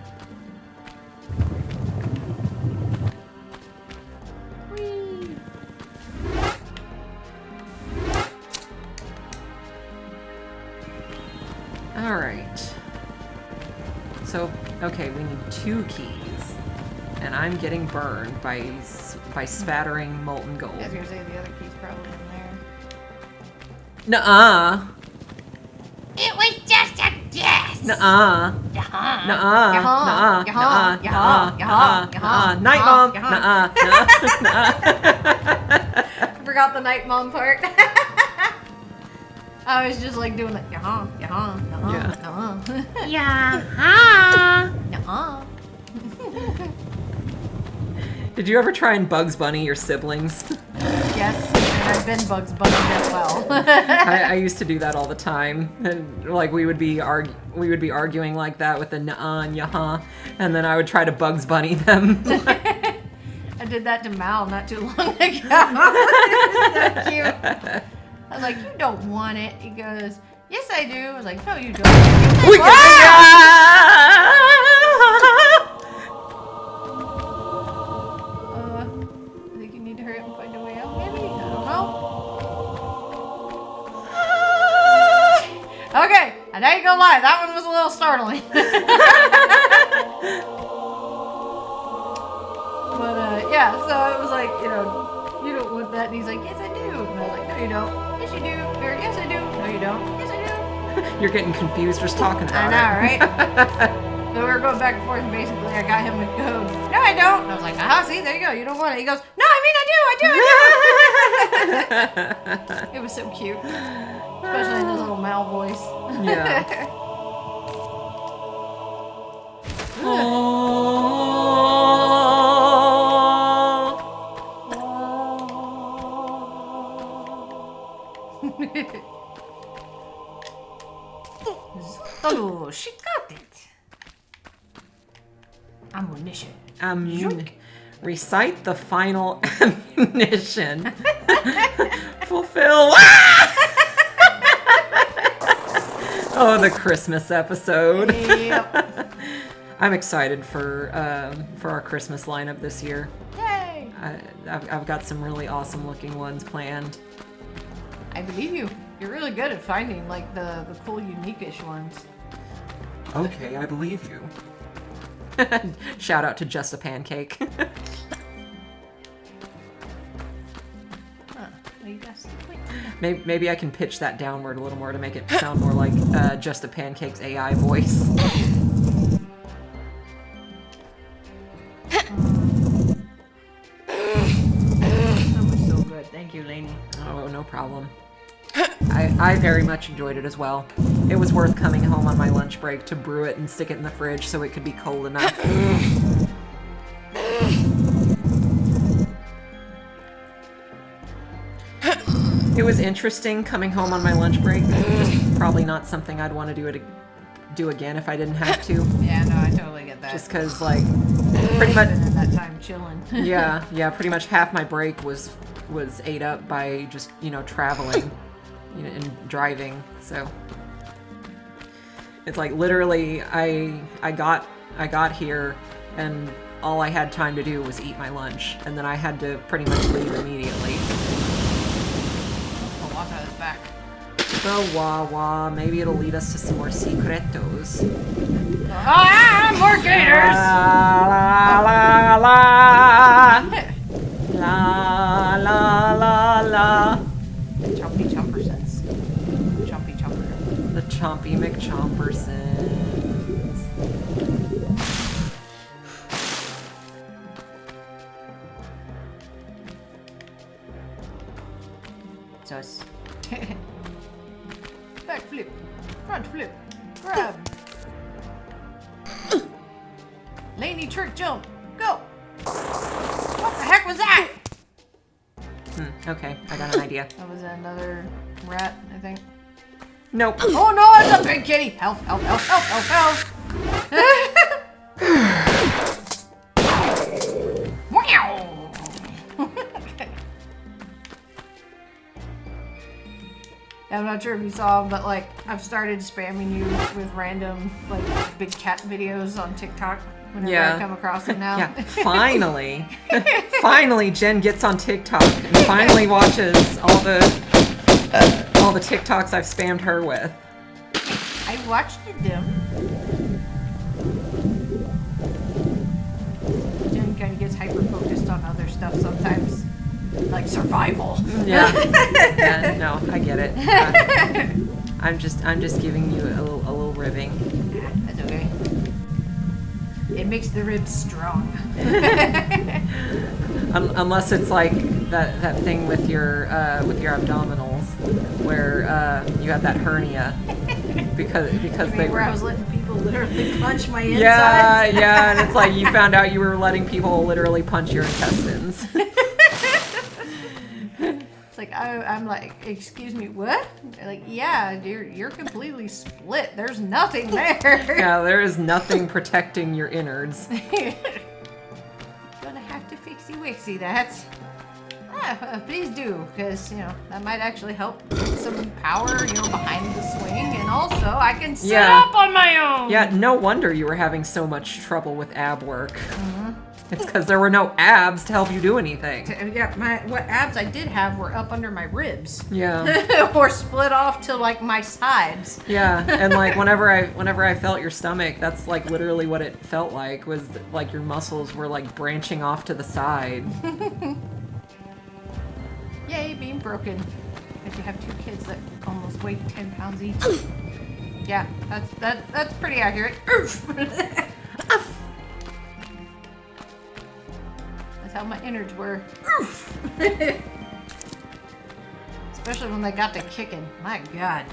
[SPEAKER 2] Whee!
[SPEAKER 1] All right. So, okay, we need 2 keys, and I'm getting burned by spattering molten gold.
[SPEAKER 2] I was gonna say the other key's probably in there.
[SPEAKER 1] Nuh-uh.
[SPEAKER 3] It was just a guess.
[SPEAKER 1] Nuh-uh.
[SPEAKER 3] Yaha.
[SPEAKER 1] Nuh-uh.
[SPEAKER 2] Yaha,
[SPEAKER 1] Nuh-uh.
[SPEAKER 2] yaha,
[SPEAKER 1] Nuh-uh.
[SPEAKER 2] yaha,
[SPEAKER 1] Nuh-uh.
[SPEAKER 2] yaha,
[SPEAKER 1] Nuh-uh.
[SPEAKER 2] yaha,
[SPEAKER 1] Night Mom.
[SPEAKER 2] yaha.
[SPEAKER 1] Nuh-uh.
[SPEAKER 2] I forgot the night mom part. I was just like doing like yaha, yaha, yaha,
[SPEAKER 1] Yeah.
[SPEAKER 3] Yaha.
[SPEAKER 2] yaha.
[SPEAKER 1] Did you ever try and Bugs Bunny your siblings?
[SPEAKER 2] Yes, and I've been Bugs Bunny as well.
[SPEAKER 1] I used to do that all the time. And, like we would be arguing like that with the nuh-uh and yaha, and then I would try to Bugs Bunny them.
[SPEAKER 2] I did that to Mal not too long ago. It's so cute. I was like, you don't want it. He goes, yes, I do. I was like, no, you don't. I think you need to hurry up and find a way out, maybe? I don't know. Okay, I ain't gonna lie, that one was a little startling. But, yeah, so it was like, you know, you don't want that. And he's like, yes, I do. And I was like, no, you don't. Yes, you do. Or, yes, I do. No, you don't. Yes, I do.
[SPEAKER 1] You're getting confused just talking about
[SPEAKER 2] I
[SPEAKER 1] it.
[SPEAKER 2] know, right? So we were going back and forth, and basically I got him to go, no, I don't. And I was like, aha, see, there you go. You don't want it. He goes, no, I mean, I do. It was so cute. Especially in his little Mal voice.
[SPEAKER 1] Yeah.
[SPEAKER 2] Oh, she got it. Ammunition.
[SPEAKER 1] Recite the final ammunition. Fulfill. Oh, the Christmas episode.
[SPEAKER 2] Yep.
[SPEAKER 1] I'm excited for our Christmas lineup this year.
[SPEAKER 2] Yay.
[SPEAKER 1] I've got some really awesome looking ones planned.
[SPEAKER 2] I believe you. You're really good at finding like the cool, unique-ish ones.
[SPEAKER 1] Okay, I believe you. Shout out to Just a Pancake.
[SPEAKER 2] Huh. Well, you guys wait.
[SPEAKER 1] Maybe I can pitch that downward a little more to make it sound more like Just a Pancake's AI voice.
[SPEAKER 2] That was so good. Thank you, Lainey.
[SPEAKER 1] Oh, no no problem. I very much enjoyed it as well. It was worth coming home on my lunch break to brew it and stick it in the fridge so it could be cold enough. It was interesting coming home on my lunch break. Just probably not something I'd want to do again if I didn't have to.
[SPEAKER 2] Yeah, no, I totally get that.
[SPEAKER 1] Just because, like, pretty much...
[SPEAKER 2] Spending that time chilling.
[SPEAKER 1] yeah, pretty much half my break was ate up by just, you know, traveling, you know, and driving. So it's like literally I got here and all I had time to do was eat my lunch, and then I had to pretty much leave immediately.
[SPEAKER 2] Oh, Wata is back.
[SPEAKER 1] The Wawa, maybe it'll lead us to some more secretos.
[SPEAKER 2] Ah, more gators!
[SPEAKER 1] La la la la la la la.
[SPEAKER 2] Chompy Chompersons. Chompy Chomper.
[SPEAKER 1] The Chompy McChompersons.
[SPEAKER 2] Sus. Back flip. Front flip. Grab. Laney trick jump. Go. What the heck was that?
[SPEAKER 1] Okay, I got an idea.
[SPEAKER 2] That was another rat, I think.
[SPEAKER 1] Nope.
[SPEAKER 2] Oh no, it's a big kitty! Health, health, health, health, health, health! Wow! Okay. I'm not sure if you saw, but like, I've started spamming you with random, like, big cat videos on TikTok whenever
[SPEAKER 1] Yeah.
[SPEAKER 2] I come across them now.
[SPEAKER 1] Yeah, finally. Finally, Jen gets on TikTok and finally watches all the TikToks I've spammed her with.
[SPEAKER 2] I watched them. Jen kind of gets hyper-focused on other stuff sometimes. Like survival.
[SPEAKER 1] Yeah. Yeah, no, I get it. I'm just giving you a little ribbing.
[SPEAKER 2] That's okay. It makes the ribs strong.
[SPEAKER 1] Unless it's like that thing with your abdominals, where you had that hernia because
[SPEAKER 2] You mean
[SPEAKER 1] they
[SPEAKER 2] where I was letting people literally punch my insides?
[SPEAKER 1] yeah, and it's like you found out you were letting people literally punch your intestines.
[SPEAKER 2] It's like I'm like, excuse me, what? They're like, yeah, you're completely split. There's nothing there.
[SPEAKER 1] Yeah, there is nothing protecting your innards.
[SPEAKER 2] Gonna have to fixie wixie that. Please do, because, you know, that might actually help get some power, you know, behind the swing, and also I can sit
[SPEAKER 1] Yeah.
[SPEAKER 2] up on my own.
[SPEAKER 1] Yeah, no wonder you were having so much trouble with ab work. It's because there were no abs to help you do anything.
[SPEAKER 2] Yeah, what abs I did have were up under my ribs.
[SPEAKER 1] Yeah.
[SPEAKER 2] Or split off to like my sides.
[SPEAKER 1] Yeah, and like whenever I felt your stomach, that's like literally what it felt like, was like your muscles were like branching off to the side.
[SPEAKER 2] Yay, being broken. If you have two kids that almost weigh 10 pounds each. Yeah, that's pretty accurate. That's how my innards were. Especially when they got to kicking. My God.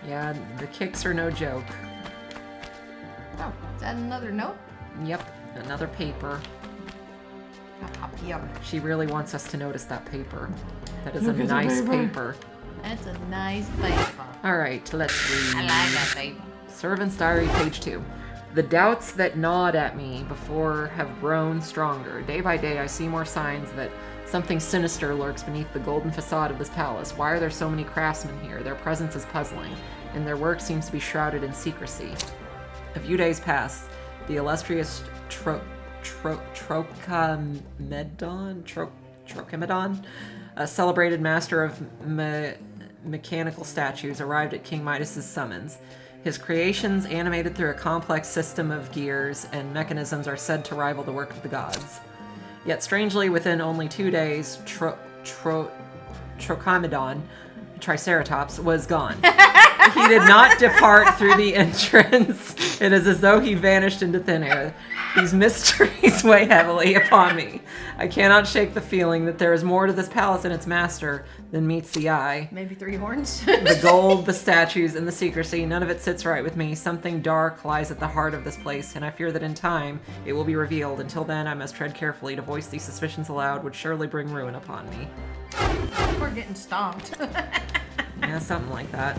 [SPEAKER 1] Yeah, the kicks are no joke.
[SPEAKER 2] Oh, is that another note?
[SPEAKER 1] Yep, another paper.
[SPEAKER 2] Yep.
[SPEAKER 1] She really wants us to notice that paper. That is a nice paper.
[SPEAKER 2] That's a nice paper.
[SPEAKER 1] All right, let's read.
[SPEAKER 2] I like that paper.
[SPEAKER 1] Servant's Diary, page 2. The doubts that gnawed at me before have grown stronger. Day by day, I see more signs that something sinister lurks beneath the golden facade of this palace. Why are there so many craftsmen here? Their presence is puzzling, and their work seems to be shrouded in secrecy. A few days pass. The illustrious Trocamedon, a celebrated master of mechanical statues, arrived at King Midas's summons. His creations, animated through a complex system of gears and mechanisms, are said to rival the work of the gods. Yet strangely, within only 2 days, Trocamedon, Triceratops, was gone. He did not depart through the entrance. It is as though he vanished into thin air. These mysteries weigh heavily upon me. I cannot shake the feeling that there is more to this palace and its master than meets the eye.
[SPEAKER 2] Maybe 3 horns?
[SPEAKER 1] The gold, the statues, and the secrecy, none of it sits right with me. Something dark lies at the heart of this place, and I fear that in time it will be revealed. Until then, I must tread carefully. To voice these suspicions aloud would surely bring ruin upon me.
[SPEAKER 2] We're getting stomped.
[SPEAKER 1] Yeah, something like that.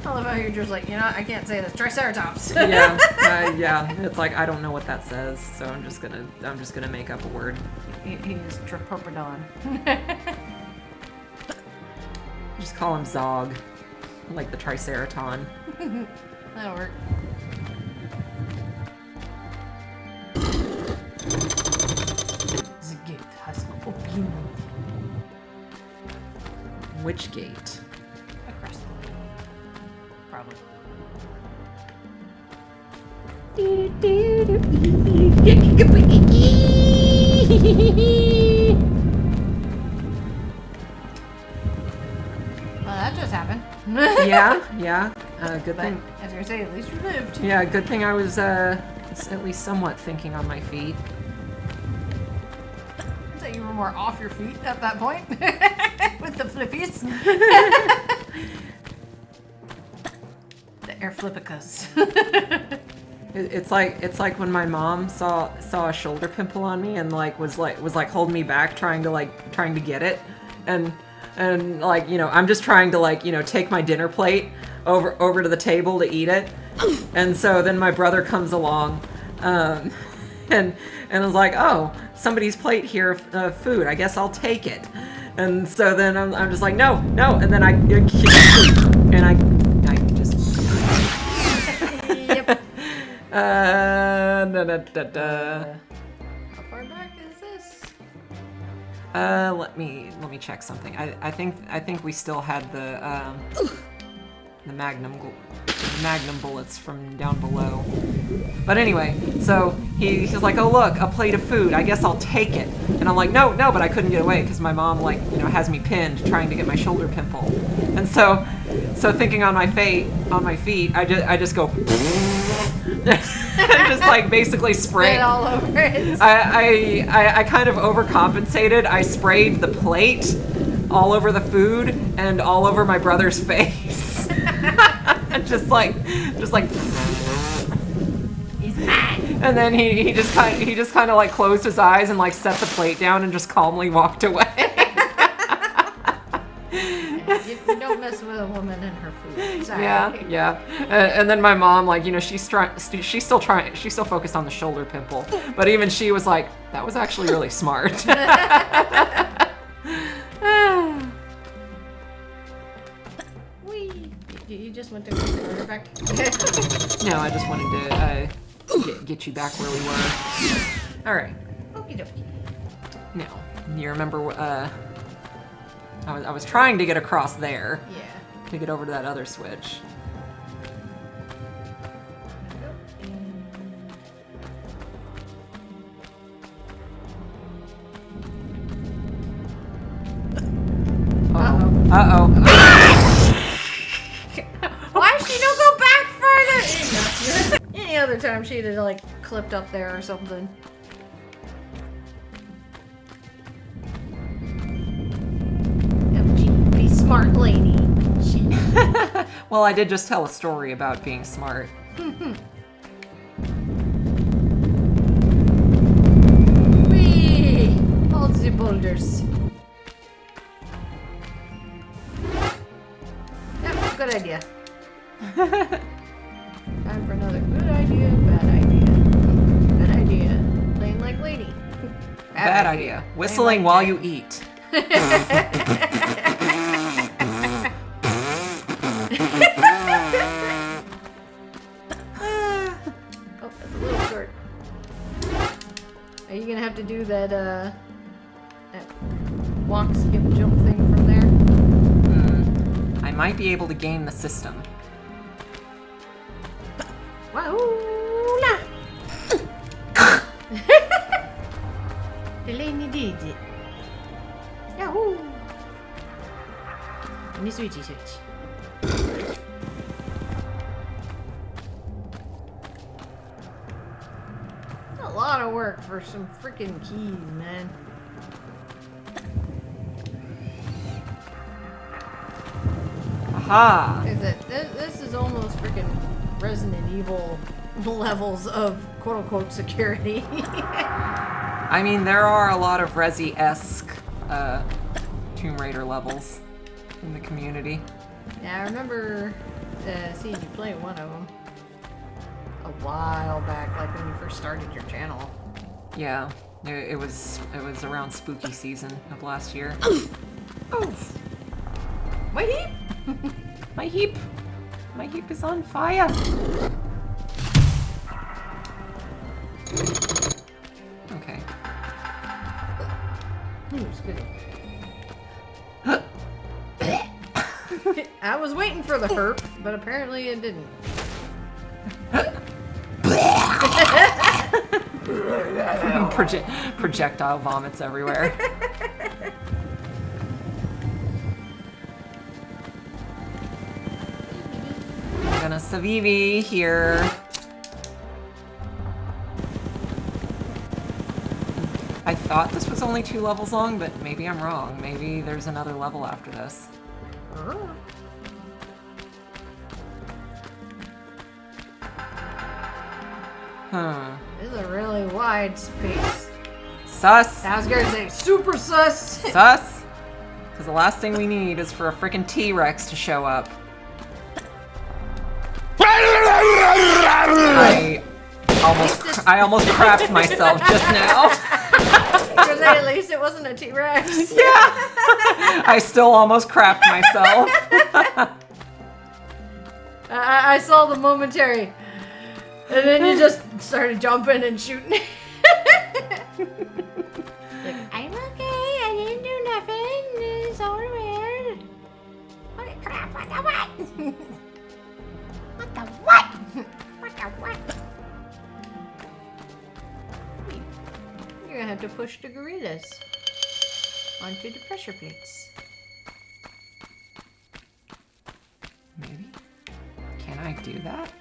[SPEAKER 2] I love how you're just like, you know, I can't say this. Triceratops.
[SPEAKER 1] Yeah. It's like I don't know what that says, so I'm just gonna make up a word.
[SPEAKER 2] He's Tripopodon.
[SPEAKER 1] Just call him Zog, like the Triceraton.
[SPEAKER 2] That'll work. The gate has opened.
[SPEAKER 1] Which gate?
[SPEAKER 2] Across the way. Probably. Well, that just happened.
[SPEAKER 1] Yeah. Good
[SPEAKER 2] But,
[SPEAKER 1] thing.
[SPEAKER 2] as I say, at least you lived.
[SPEAKER 1] Yeah, good thing I was at least somewhat thinking on my feet.
[SPEAKER 2] So you were more off your feet at that point with the flippies. The air flippicas.
[SPEAKER 1] It's like when my mom saw a shoulder pimple on me and was holding me back trying to get it, and like, you know, I'm just trying to, like, you know, take my dinner plate over to the table to eat it, and so then my brother comes along, and was like, oh, somebody's plate here of food, I guess I'll take it. And so then I'm just like, no, and then I just
[SPEAKER 2] Yep.
[SPEAKER 1] da.
[SPEAKER 2] How far back is this?
[SPEAKER 1] Let me check something. I think we still had the Magnum bullets from down below. But anyway, so he's like, oh look, a plate of food. I guess I'll take it. And I'm like, no, but I couldn't get away because my mom, like, you know, has me pinned trying to get my shoulder pimple. And so thinking on my feet, I just go. Just like basically sprayed
[SPEAKER 2] all over it.
[SPEAKER 1] I kind of overcompensated. I sprayed the plate all over the food and all over my brother's face. just like
[SPEAKER 2] He's mad.
[SPEAKER 1] and then he just kind of like closed his eyes and like set the plate down and just calmly walked away.
[SPEAKER 2] You don't mess with a woman and her food. Sorry.
[SPEAKER 1] Yeah. And then my mom, like, you know, she's still focused on the shoulder pimple, but even she was like, that was actually really smart.
[SPEAKER 2] Whee! You just went to go back.
[SPEAKER 1] No, I just wanted to get you back where we were. All right.
[SPEAKER 2] Okie dokie.
[SPEAKER 1] Now, you remember? I was trying to get across there.
[SPEAKER 2] Yeah.
[SPEAKER 1] To get over to that other switch. Uh-oh.
[SPEAKER 2] Why she don't go back further? Any other time she'd have, like, clipped up there or something. Be smart lady.
[SPEAKER 1] Well, I did just tell a story about being smart.
[SPEAKER 2] Whee! All the boulders. Yep, good idea. Time for another good idea, bad idea. Good idea. Playing like lady.
[SPEAKER 1] Bad idea. Whistling while you eat.
[SPEAKER 2] Oh, that's a little short. Are you gonna have to do that walk, skip, jump thing from there?
[SPEAKER 1] I might be able to game the system.
[SPEAKER 2] Wahoo-la! Delaney did it. Yahoo! Let me switchy switch. heart for some freaking keys, man.
[SPEAKER 1] Aha!
[SPEAKER 2] This is almost freaking Resident Evil levels of quote-unquote security.
[SPEAKER 1] I mean, there are a lot of Resi-esque Tomb Raider levels in the community.
[SPEAKER 2] Yeah, I remember seeing you play one of them a while back, like when you first started your channel.
[SPEAKER 1] Yeah, it was around spooky season of last year.
[SPEAKER 2] Oof! My heap!
[SPEAKER 1] My heap! My heap is on fire! Okay.
[SPEAKER 2] I was waiting for the herp, but apparently it didn't.
[SPEAKER 1] Projectile vomits everywhere. I'm gonna Savivi here. I thought this was only 2 levels long, but maybe I'm wrong. Maybe there's another level after this. Huh.
[SPEAKER 2] This is a really wide space.
[SPEAKER 1] Sus!
[SPEAKER 2] I was gonna say super sus.
[SPEAKER 1] Sus! Because the last thing we need is for a freaking T-Rex to show up. I almost crapped myself just now.
[SPEAKER 2] Because at least it wasn't a T-Rex.
[SPEAKER 1] Yeah! I still almost crapped myself.
[SPEAKER 2] I saw the momentary. And then you just started jumping and shooting.
[SPEAKER 3] Like, I'm okay. I didn't do nothing. It's all weird. What the crap? What the what? What the what? What the what?
[SPEAKER 2] You're gonna have to push the gorillas onto the pressure plates.
[SPEAKER 1] Maybe? Can I do that?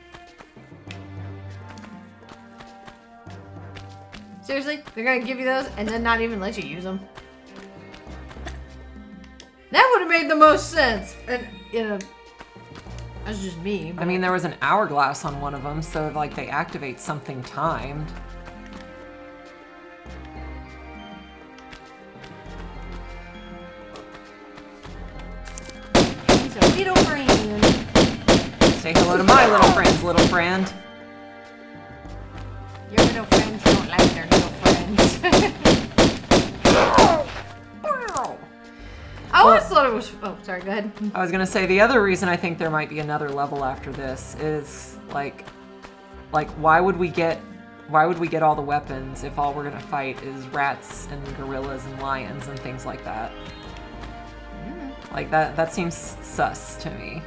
[SPEAKER 2] Seriously? They're gonna give you those and then not even let you use them? That would have made the most sense. And, you know, that's just me.
[SPEAKER 1] I mean, there was an hourglass on one of them, so like they activate something timed.
[SPEAKER 2] He's a little friend.
[SPEAKER 1] Say hello to my little friends, little friend.
[SPEAKER 2] Your little friends don't like their little friends. I always thought it was. Oh, sorry. Go ahead.
[SPEAKER 1] I was gonna say the other reason I think there might be another level after this is like why would we get all the weapons if all we're gonna fight is rats and gorillas and lions and things like that? Like that seems sus to me.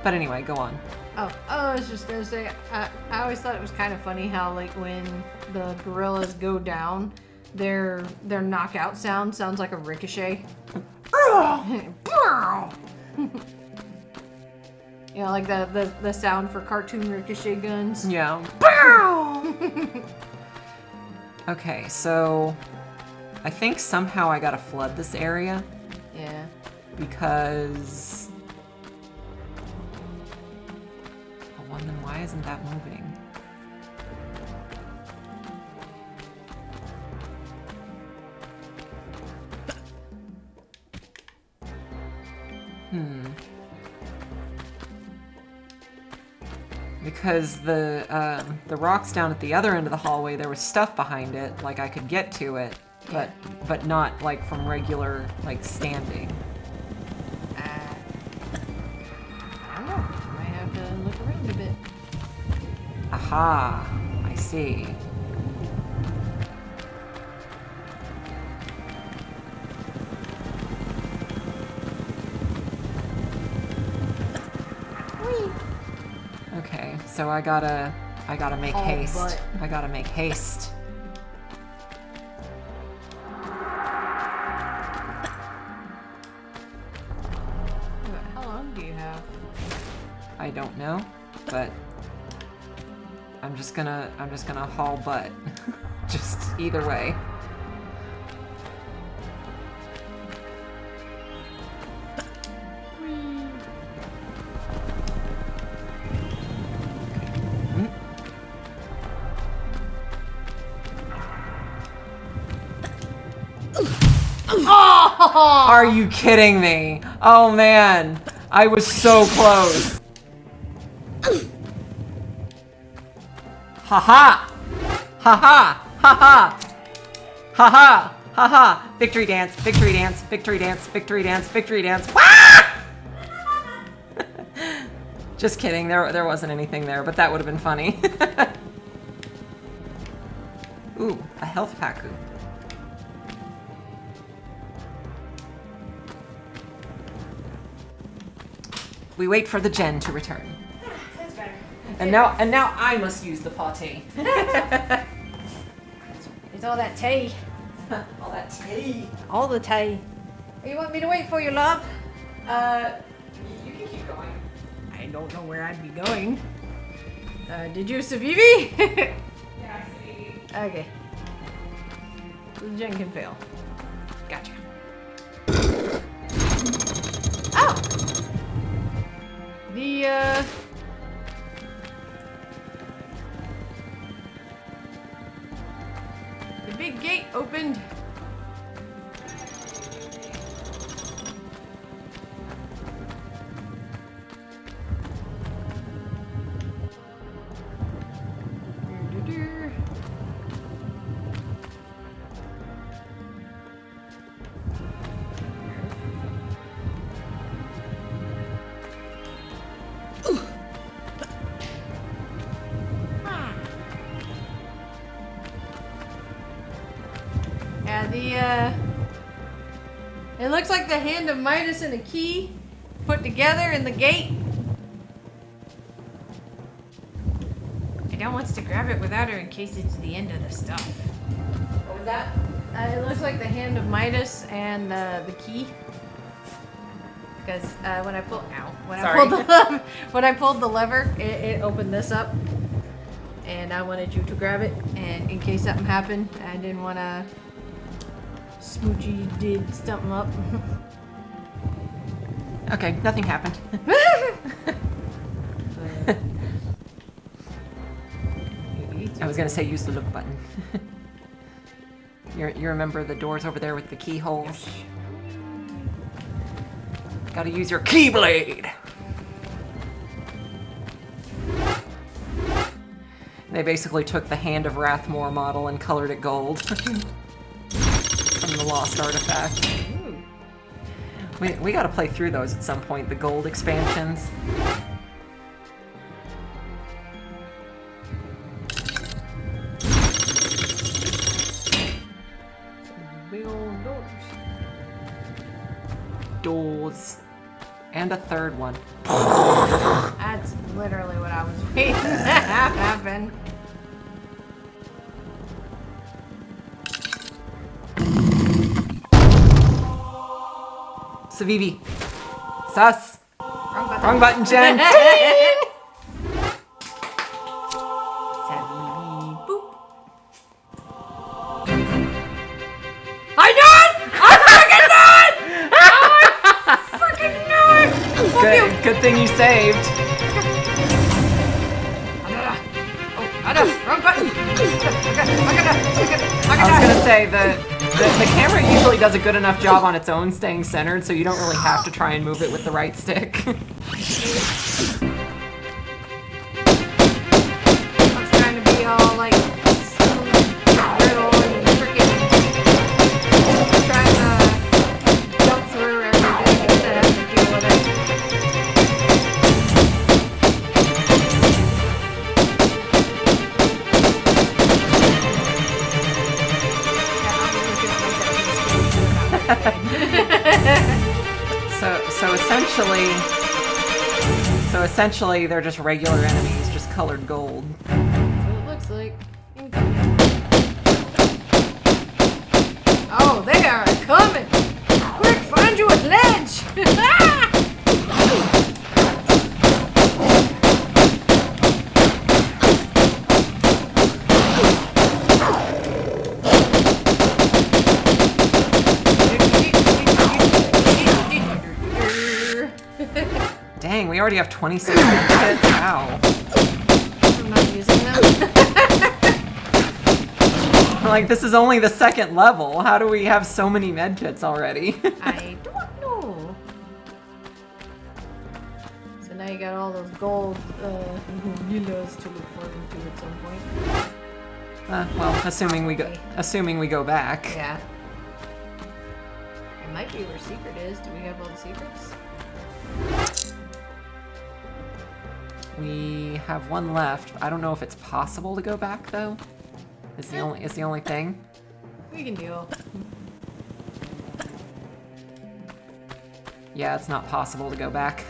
[SPEAKER 1] But anyway, go on.
[SPEAKER 2] Oh, I was just gonna say, I always thought it was kind of funny how, like, when the gorillas go down, their knockout sounds like a ricochet. You know, like the sound for cartoon ricochet guns.
[SPEAKER 1] Yeah. Okay, so I think somehow I gotta flood this area
[SPEAKER 2] Yeah.
[SPEAKER 1] because. Well, then why isn't that moving? Because the rocks down at the other end of the hallway, there was stuff behind it, like I could get to it, but not like from regular like standing.
[SPEAKER 2] I don't know. I might have to look around a bit.
[SPEAKER 1] Aha, I see. Okay, so I gotta make haste.
[SPEAKER 2] But.
[SPEAKER 1] I gotta make haste.
[SPEAKER 2] How long do you have?
[SPEAKER 1] I don't know, but I'm just gonna haul butt. Just either way.
[SPEAKER 2] Oh!
[SPEAKER 1] Are you kidding me? Oh man, I was so close. Haha! Haha! Haha! Haha! Haha! Victory dance! Victory dance! Victory dance! Victory dance! Victory dance! Wah! Just kidding. There wasn't anything there, but that would have been funny. Ooh, a health paku. We wait for the gen to return.
[SPEAKER 2] That's better.
[SPEAKER 1] And now I must use the pate.
[SPEAKER 2] It's all that tea.
[SPEAKER 1] All that tea.
[SPEAKER 2] All the tea. You want me to wait for you, love?
[SPEAKER 1] You can keep going.
[SPEAKER 2] I don't know where I'd be going. Did you, Savivi?
[SPEAKER 1] Yeah, I see.
[SPEAKER 2] Okay. So the gen can fail. Gotcha. Oh! The big gate opened. Doo-doo-doo. Yeah, it looks like the hand of Midas and a key put together in the gate. I don't want to grab it without her in case it's the end of the stuff.
[SPEAKER 1] What was that?
[SPEAKER 2] It looks like the hand of Midas and the key. Because when I pulled when I pulled the lever, it opened this up, and I wanted you to grab it. And in case something happened, I didn't want to. Smoochie did stump him up.
[SPEAKER 1] Okay, nothing happened. I was gonna say use the look button. You remember the doors over there with the keyholes? Gotta use your keyblade! They basically took the Hand of Wrathmore model and colored it gold. From the Lost Artifact. We gotta play through those at some point, the gold expansions.
[SPEAKER 2] Big old doors.
[SPEAKER 1] Doors. And a third one.
[SPEAKER 2] That's literally what I was waiting to have happen.
[SPEAKER 1] Savivi. Sus.
[SPEAKER 2] Wrong button.
[SPEAKER 1] Wrong button, Jen.
[SPEAKER 2] Boop. I know it! I fucking know it!
[SPEAKER 1] Good thing you saved.
[SPEAKER 2] Wrong button!
[SPEAKER 1] I was gonna say the camera usually does a good enough job on its own staying centered, so you don't really have to try and move it with the right stick.
[SPEAKER 2] I was trying to be all like smooth, brittle, and freaking trying to jump through everything instead of having to deal with it.
[SPEAKER 1] So essentially they're just regular enemies, just colored gold.
[SPEAKER 2] That's what it looks like. Oh, they are coming! Quick, find you a ledge!
[SPEAKER 1] Dang, we already have 26 medkits. Ow.
[SPEAKER 2] I'm not using them.
[SPEAKER 1] Like, this is only the second level. How do we have so many medkits already?
[SPEAKER 2] I don't know. So now you got all those gold Midas to look forward to at some point.
[SPEAKER 1] Well, assuming we go back.
[SPEAKER 2] Yeah. It might be where secret is. Do we have all the secrets?
[SPEAKER 1] We have one left. I don't know if it's possible to go back though. It's the only thing.
[SPEAKER 2] We can deal.
[SPEAKER 1] Yeah, it's not possible to go back.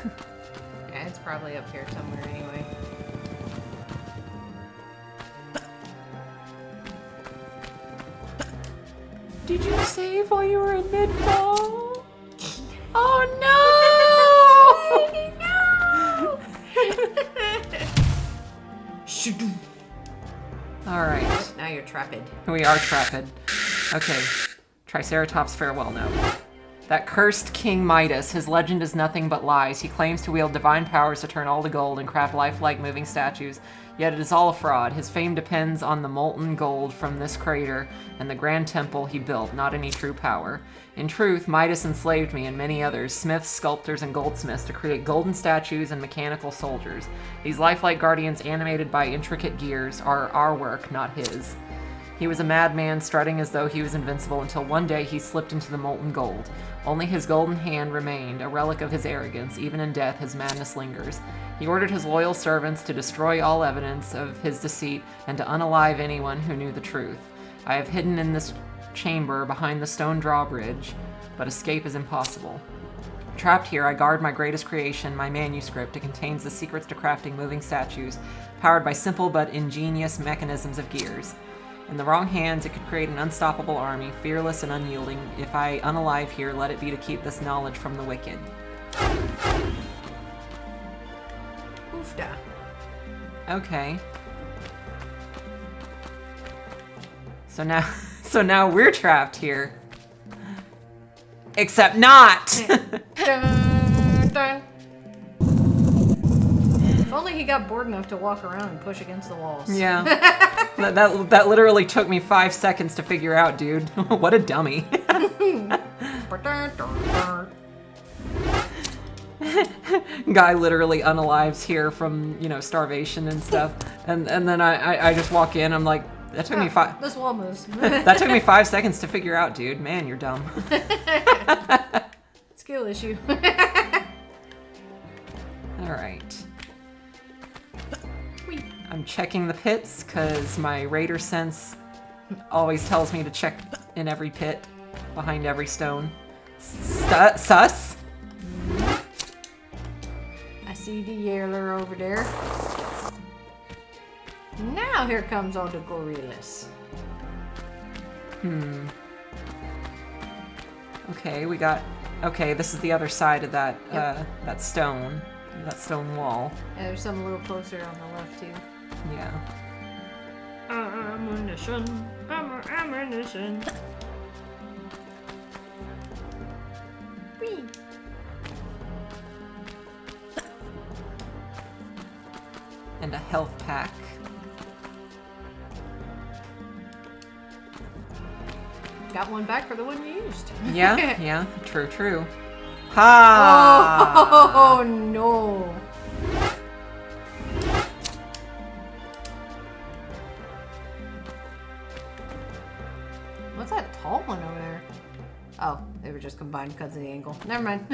[SPEAKER 2] Yeah, it's probably up here somewhere anyway.
[SPEAKER 1] Did you save while you were in mid-fall? Oh no! Alright.
[SPEAKER 2] Now you're trapped.
[SPEAKER 1] We are trapped. Okay. Triceratops farewell note. That cursed King Midas, his legend is nothing but lies. He claims to wield divine powers to turn all to gold and craft lifelike moving statues. Yet it is all a fraud. His fame depends on the molten gold from this crater and the grand temple he built, not any true power. In truth, Midas enslaved me and many others, smiths, sculptors, and goldsmiths, to create golden statues and mechanical soldiers. These lifelike guardians animated by intricate gears are our work, not his. He was a madman, strutting as though he was invincible until one day he slipped into the molten gold. Only his golden hand remained, a relic of his arrogance. Even in death, his madness lingers. He ordered his loyal servants to destroy all evidence of his deceit and to unalive anyone who knew the truth. I have hidden in this chamber behind the stone drawbridge, but escape is impossible. Trapped here, I guard my greatest creation, my manuscript. It contains the secrets to crafting moving statues, powered by simple but ingenious mechanisms of gears. In the wrong hands, it could create an unstoppable army, fearless and unyielding. If I unalive here, let it be to keep this knowledge from the wicked.
[SPEAKER 2] Oofda.
[SPEAKER 1] Okay. So now we're trapped here. Except not!
[SPEAKER 2] Dun, dun. If only he got bored enough to walk around and push against the walls.
[SPEAKER 1] Yeah. that literally took me 5 seconds to figure out, dude. What a dummy. Guy literally unalives here from, starvation and stuff. And then I just walk in, I'm like, that took me five.
[SPEAKER 2] This wall moves.
[SPEAKER 1] That took me 5 seconds to figure out, dude. Man, you're dumb.
[SPEAKER 2] Skill issue.
[SPEAKER 1] Alright. I'm checking the pits, because my raider sense always tells me to check in every pit, behind every stone. Sus?
[SPEAKER 2] I see the yeller over there. Now here comes all the gorillas.
[SPEAKER 1] Okay, this is the other side of that, that stone wall.
[SPEAKER 2] Yeah, there's some a little closer on the left too.
[SPEAKER 1] Yeah.
[SPEAKER 2] Ammunition. Ammunition. Whee.
[SPEAKER 1] And a health pack.
[SPEAKER 2] Got one back for the one you used.
[SPEAKER 1] Yeah, true. Ha!
[SPEAKER 2] Oh no. What's that tall one over there? Oh, they were just combined because of the angle. Never mind.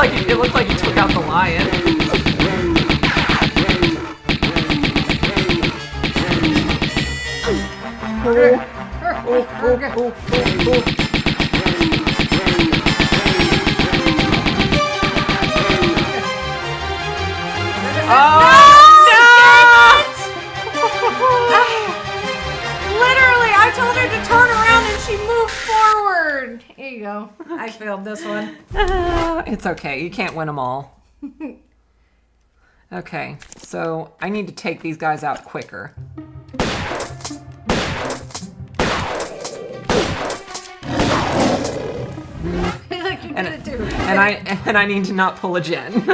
[SPEAKER 1] like he took out the lion.
[SPEAKER 2] Literally, I told her to turn around and she moved forward. Here you go. I failed this one.
[SPEAKER 1] It's okay. You can't win them all. Okay, so I need to take these guys out quicker.
[SPEAKER 2] Like you did it too.
[SPEAKER 1] And I need to not pull a gen.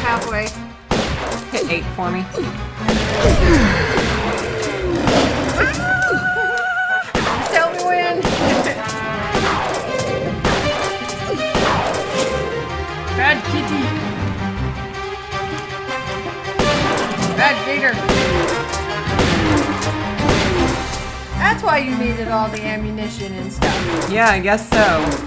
[SPEAKER 2] Halfway.
[SPEAKER 1] Hit 8 for me.
[SPEAKER 2] Just tell me when. Bad kitty. Bad gator. That's why you needed all the ammunition and stuff.
[SPEAKER 1] Yeah, I guess so.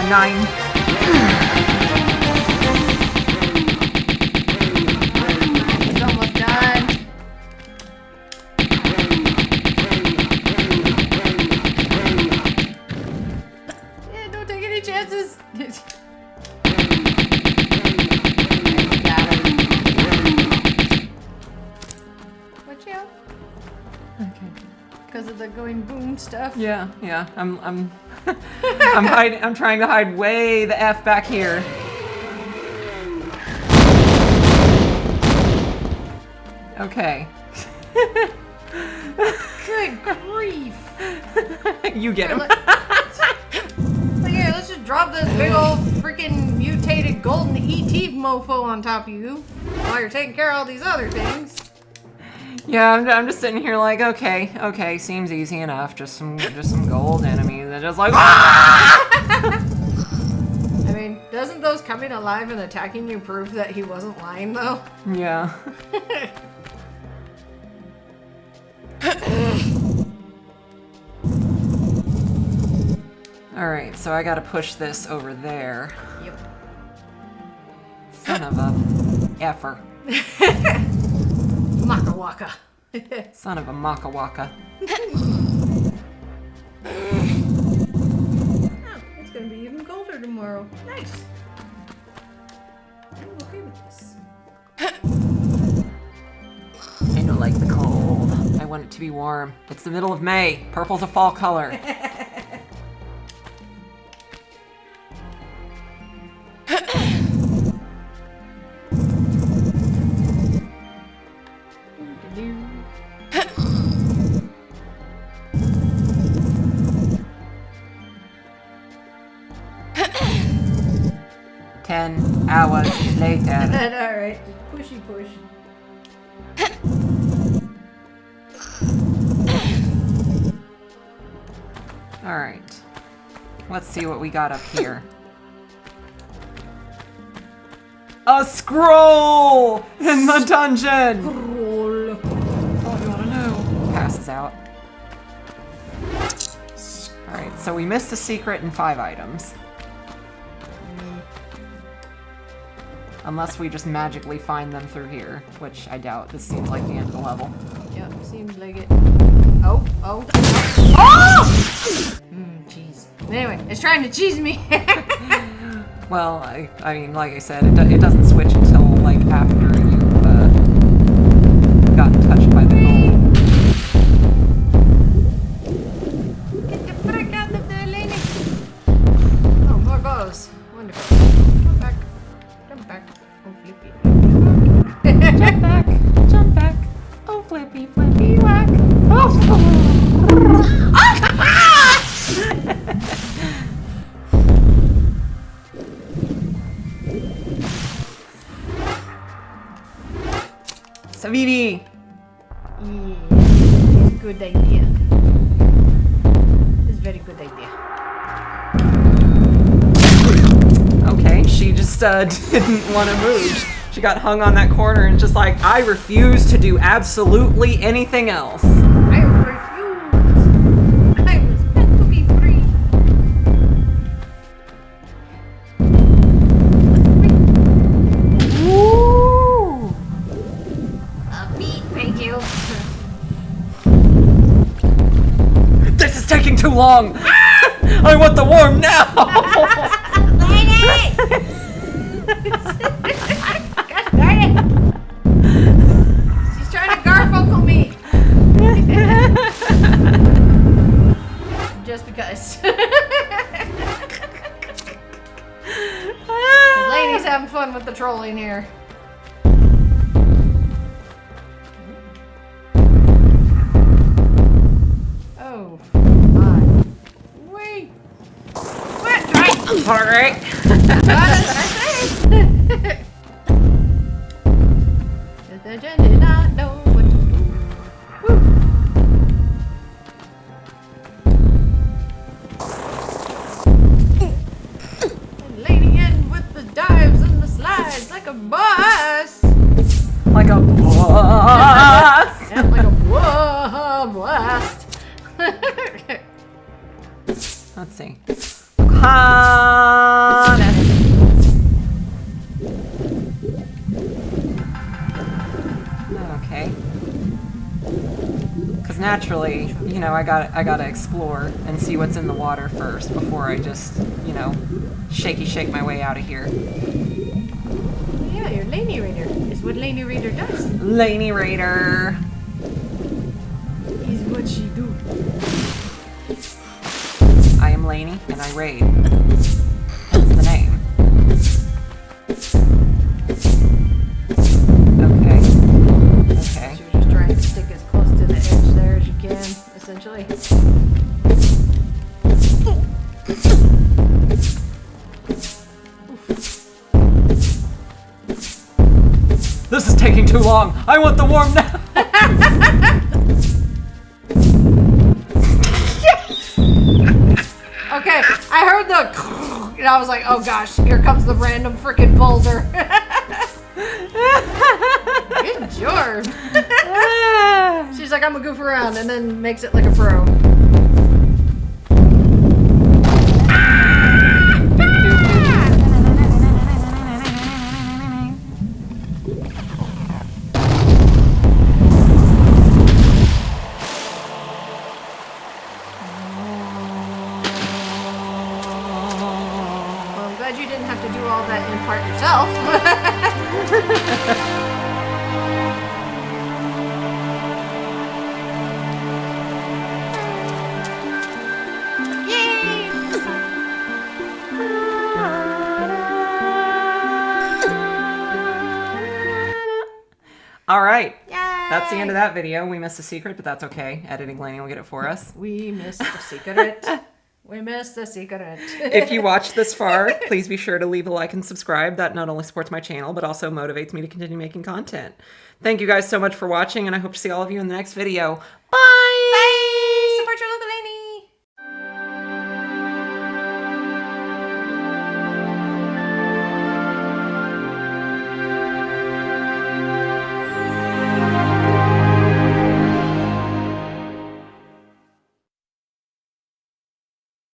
[SPEAKER 1] Nine.
[SPEAKER 2] It's almost done. Yeah, don't take any chances. Watch out.
[SPEAKER 1] Okay.
[SPEAKER 2] Because of the going boom stuff.
[SPEAKER 1] Yeah, yeah. I'm trying to hide way the F back here. Okay.
[SPEAKER 2] Good grief.
[SPEAKER 1] You get him.
[SPEAKER 2] Here, let's just drop this big old freaking mutated golden ET mofo on top of you while you're taking care of all these other things.
[SPEAKER 1] Yeah, I'm just sitting here like, okay, seems easy enough. Just some gold enemies. They're just like, ah!
[SPEAKER 2] I mean, doesn't those coming alive and attacking you prove that he wasn't lying, though?
[SPEAKER 1] Yeah. Alright, so I gotta push this over there.
[SPEAKER 2] Yep.
[SPEAKER 1] Son of a effer.
[SPEAKER 2] Maka waka.
[SPEAKER 1] Son of a maka waka.
[SPEAKER 2] Oh, it's gonna be even colder tomorrow. Nice. I'm okay with this.
[SPEAKER 1] I don't like the cold. I want it to be warm. It's the middle of May. Purple's a fall color. Hours later.
[SPEAKER 2] Alright, just pushy push.
[SPEAKER 1] Alright. Let's see what we got up here. A scroll in the dungeon!
[SPEAKER 2] Roll.
[SPEAKER 1] That's all you want to know. Passes out. Alright, so we missed a secret and 5 items. Unless we just magically find them through here, which I doubt. This seems like the end of the level.
[SPEAKER 2] Yep, seems like it. Oh! Oh! Jeez. Anyway, it's trying to cheese me.
[SPEAKER 1] Well, I mean, like I said, it doesn't switch until, like, after you've gotten touched by the gold.
[SPEAKER 2] Get the frick out of there, lady. Oh, more bows. Wonderful. Come back.
[SPEAKER 1] Jump back, jump back. Oh, flippy, flippy, whack. Oh, Savini.
[SPEAKER 2] It's a good idea. It's a very good idea.
[SPEAKER 1] Okay, she just didn't want to move. She got hung on that corner and just like, I refuse to do absolutely anything else.
[SPEAKER 2] I refuse. I was meant to be free.
[SPEAKER 1] Ooh.
[SPEAKER 3] A beat, thank you.
[SPEAKER 1] This is taking too long. I want the worm now.
[SPEAKER 3] Lady!
[SPEAKER 2] God darn it! She's trying to Garfunkel me. Just because. The lady's having fun with the trolling here. Oh, my. Wait. What? Right.
[SPEAKER 1] All right.
[SPEAKER 2] The gen did not know what to do. Woo. And lady in with the dives and the slides like a boss.
[SPEAKER 1] Like a boss.
[SPEAKER 2] And like a blast.
[SPEAKER 1] Let's see. Harness. Okay. Because naturally, you know, I gotta explore and see what's in the water first before I just, you know, shake my way out of here.
[SPEAKER 2] Yeah, your Laney Raider is what Laney Raider does.
[SPEAKER 1] Laney Raider.
[SPEAKER 2] Is what she do.
[SPEAKER 1] I am Laney and I raid. That's the name. Okay. Okay.
[SPEAKER 2] So you're just trying to stick as close to the edge there as you can, essentially.
[SPEAKER 1] This is taking too long. I want the worm now.
[SPEAKER 2] Okay, I heard the and I was like, oh gosh, here comes the random freaking boulder. Good job. She's like, I'm gonna goof around, and then makes it like a pro. Well, I'm glad you didn't have to do all that in part yourself.
[SPEAKER 1] All right. That's the end of that video. We missed a secret, but that's okay. Editing Laney will get it for us.
[SPEAKER 2] We missed the secret. We missed the secret.
[SPEAKER 1] If you watched this far, please be sure to leave a like and subscribe. That not only supports my channel, but also motivates me to continue making content. Thank you guys so much for watching, and I hope to see all of you in the next video. Bye!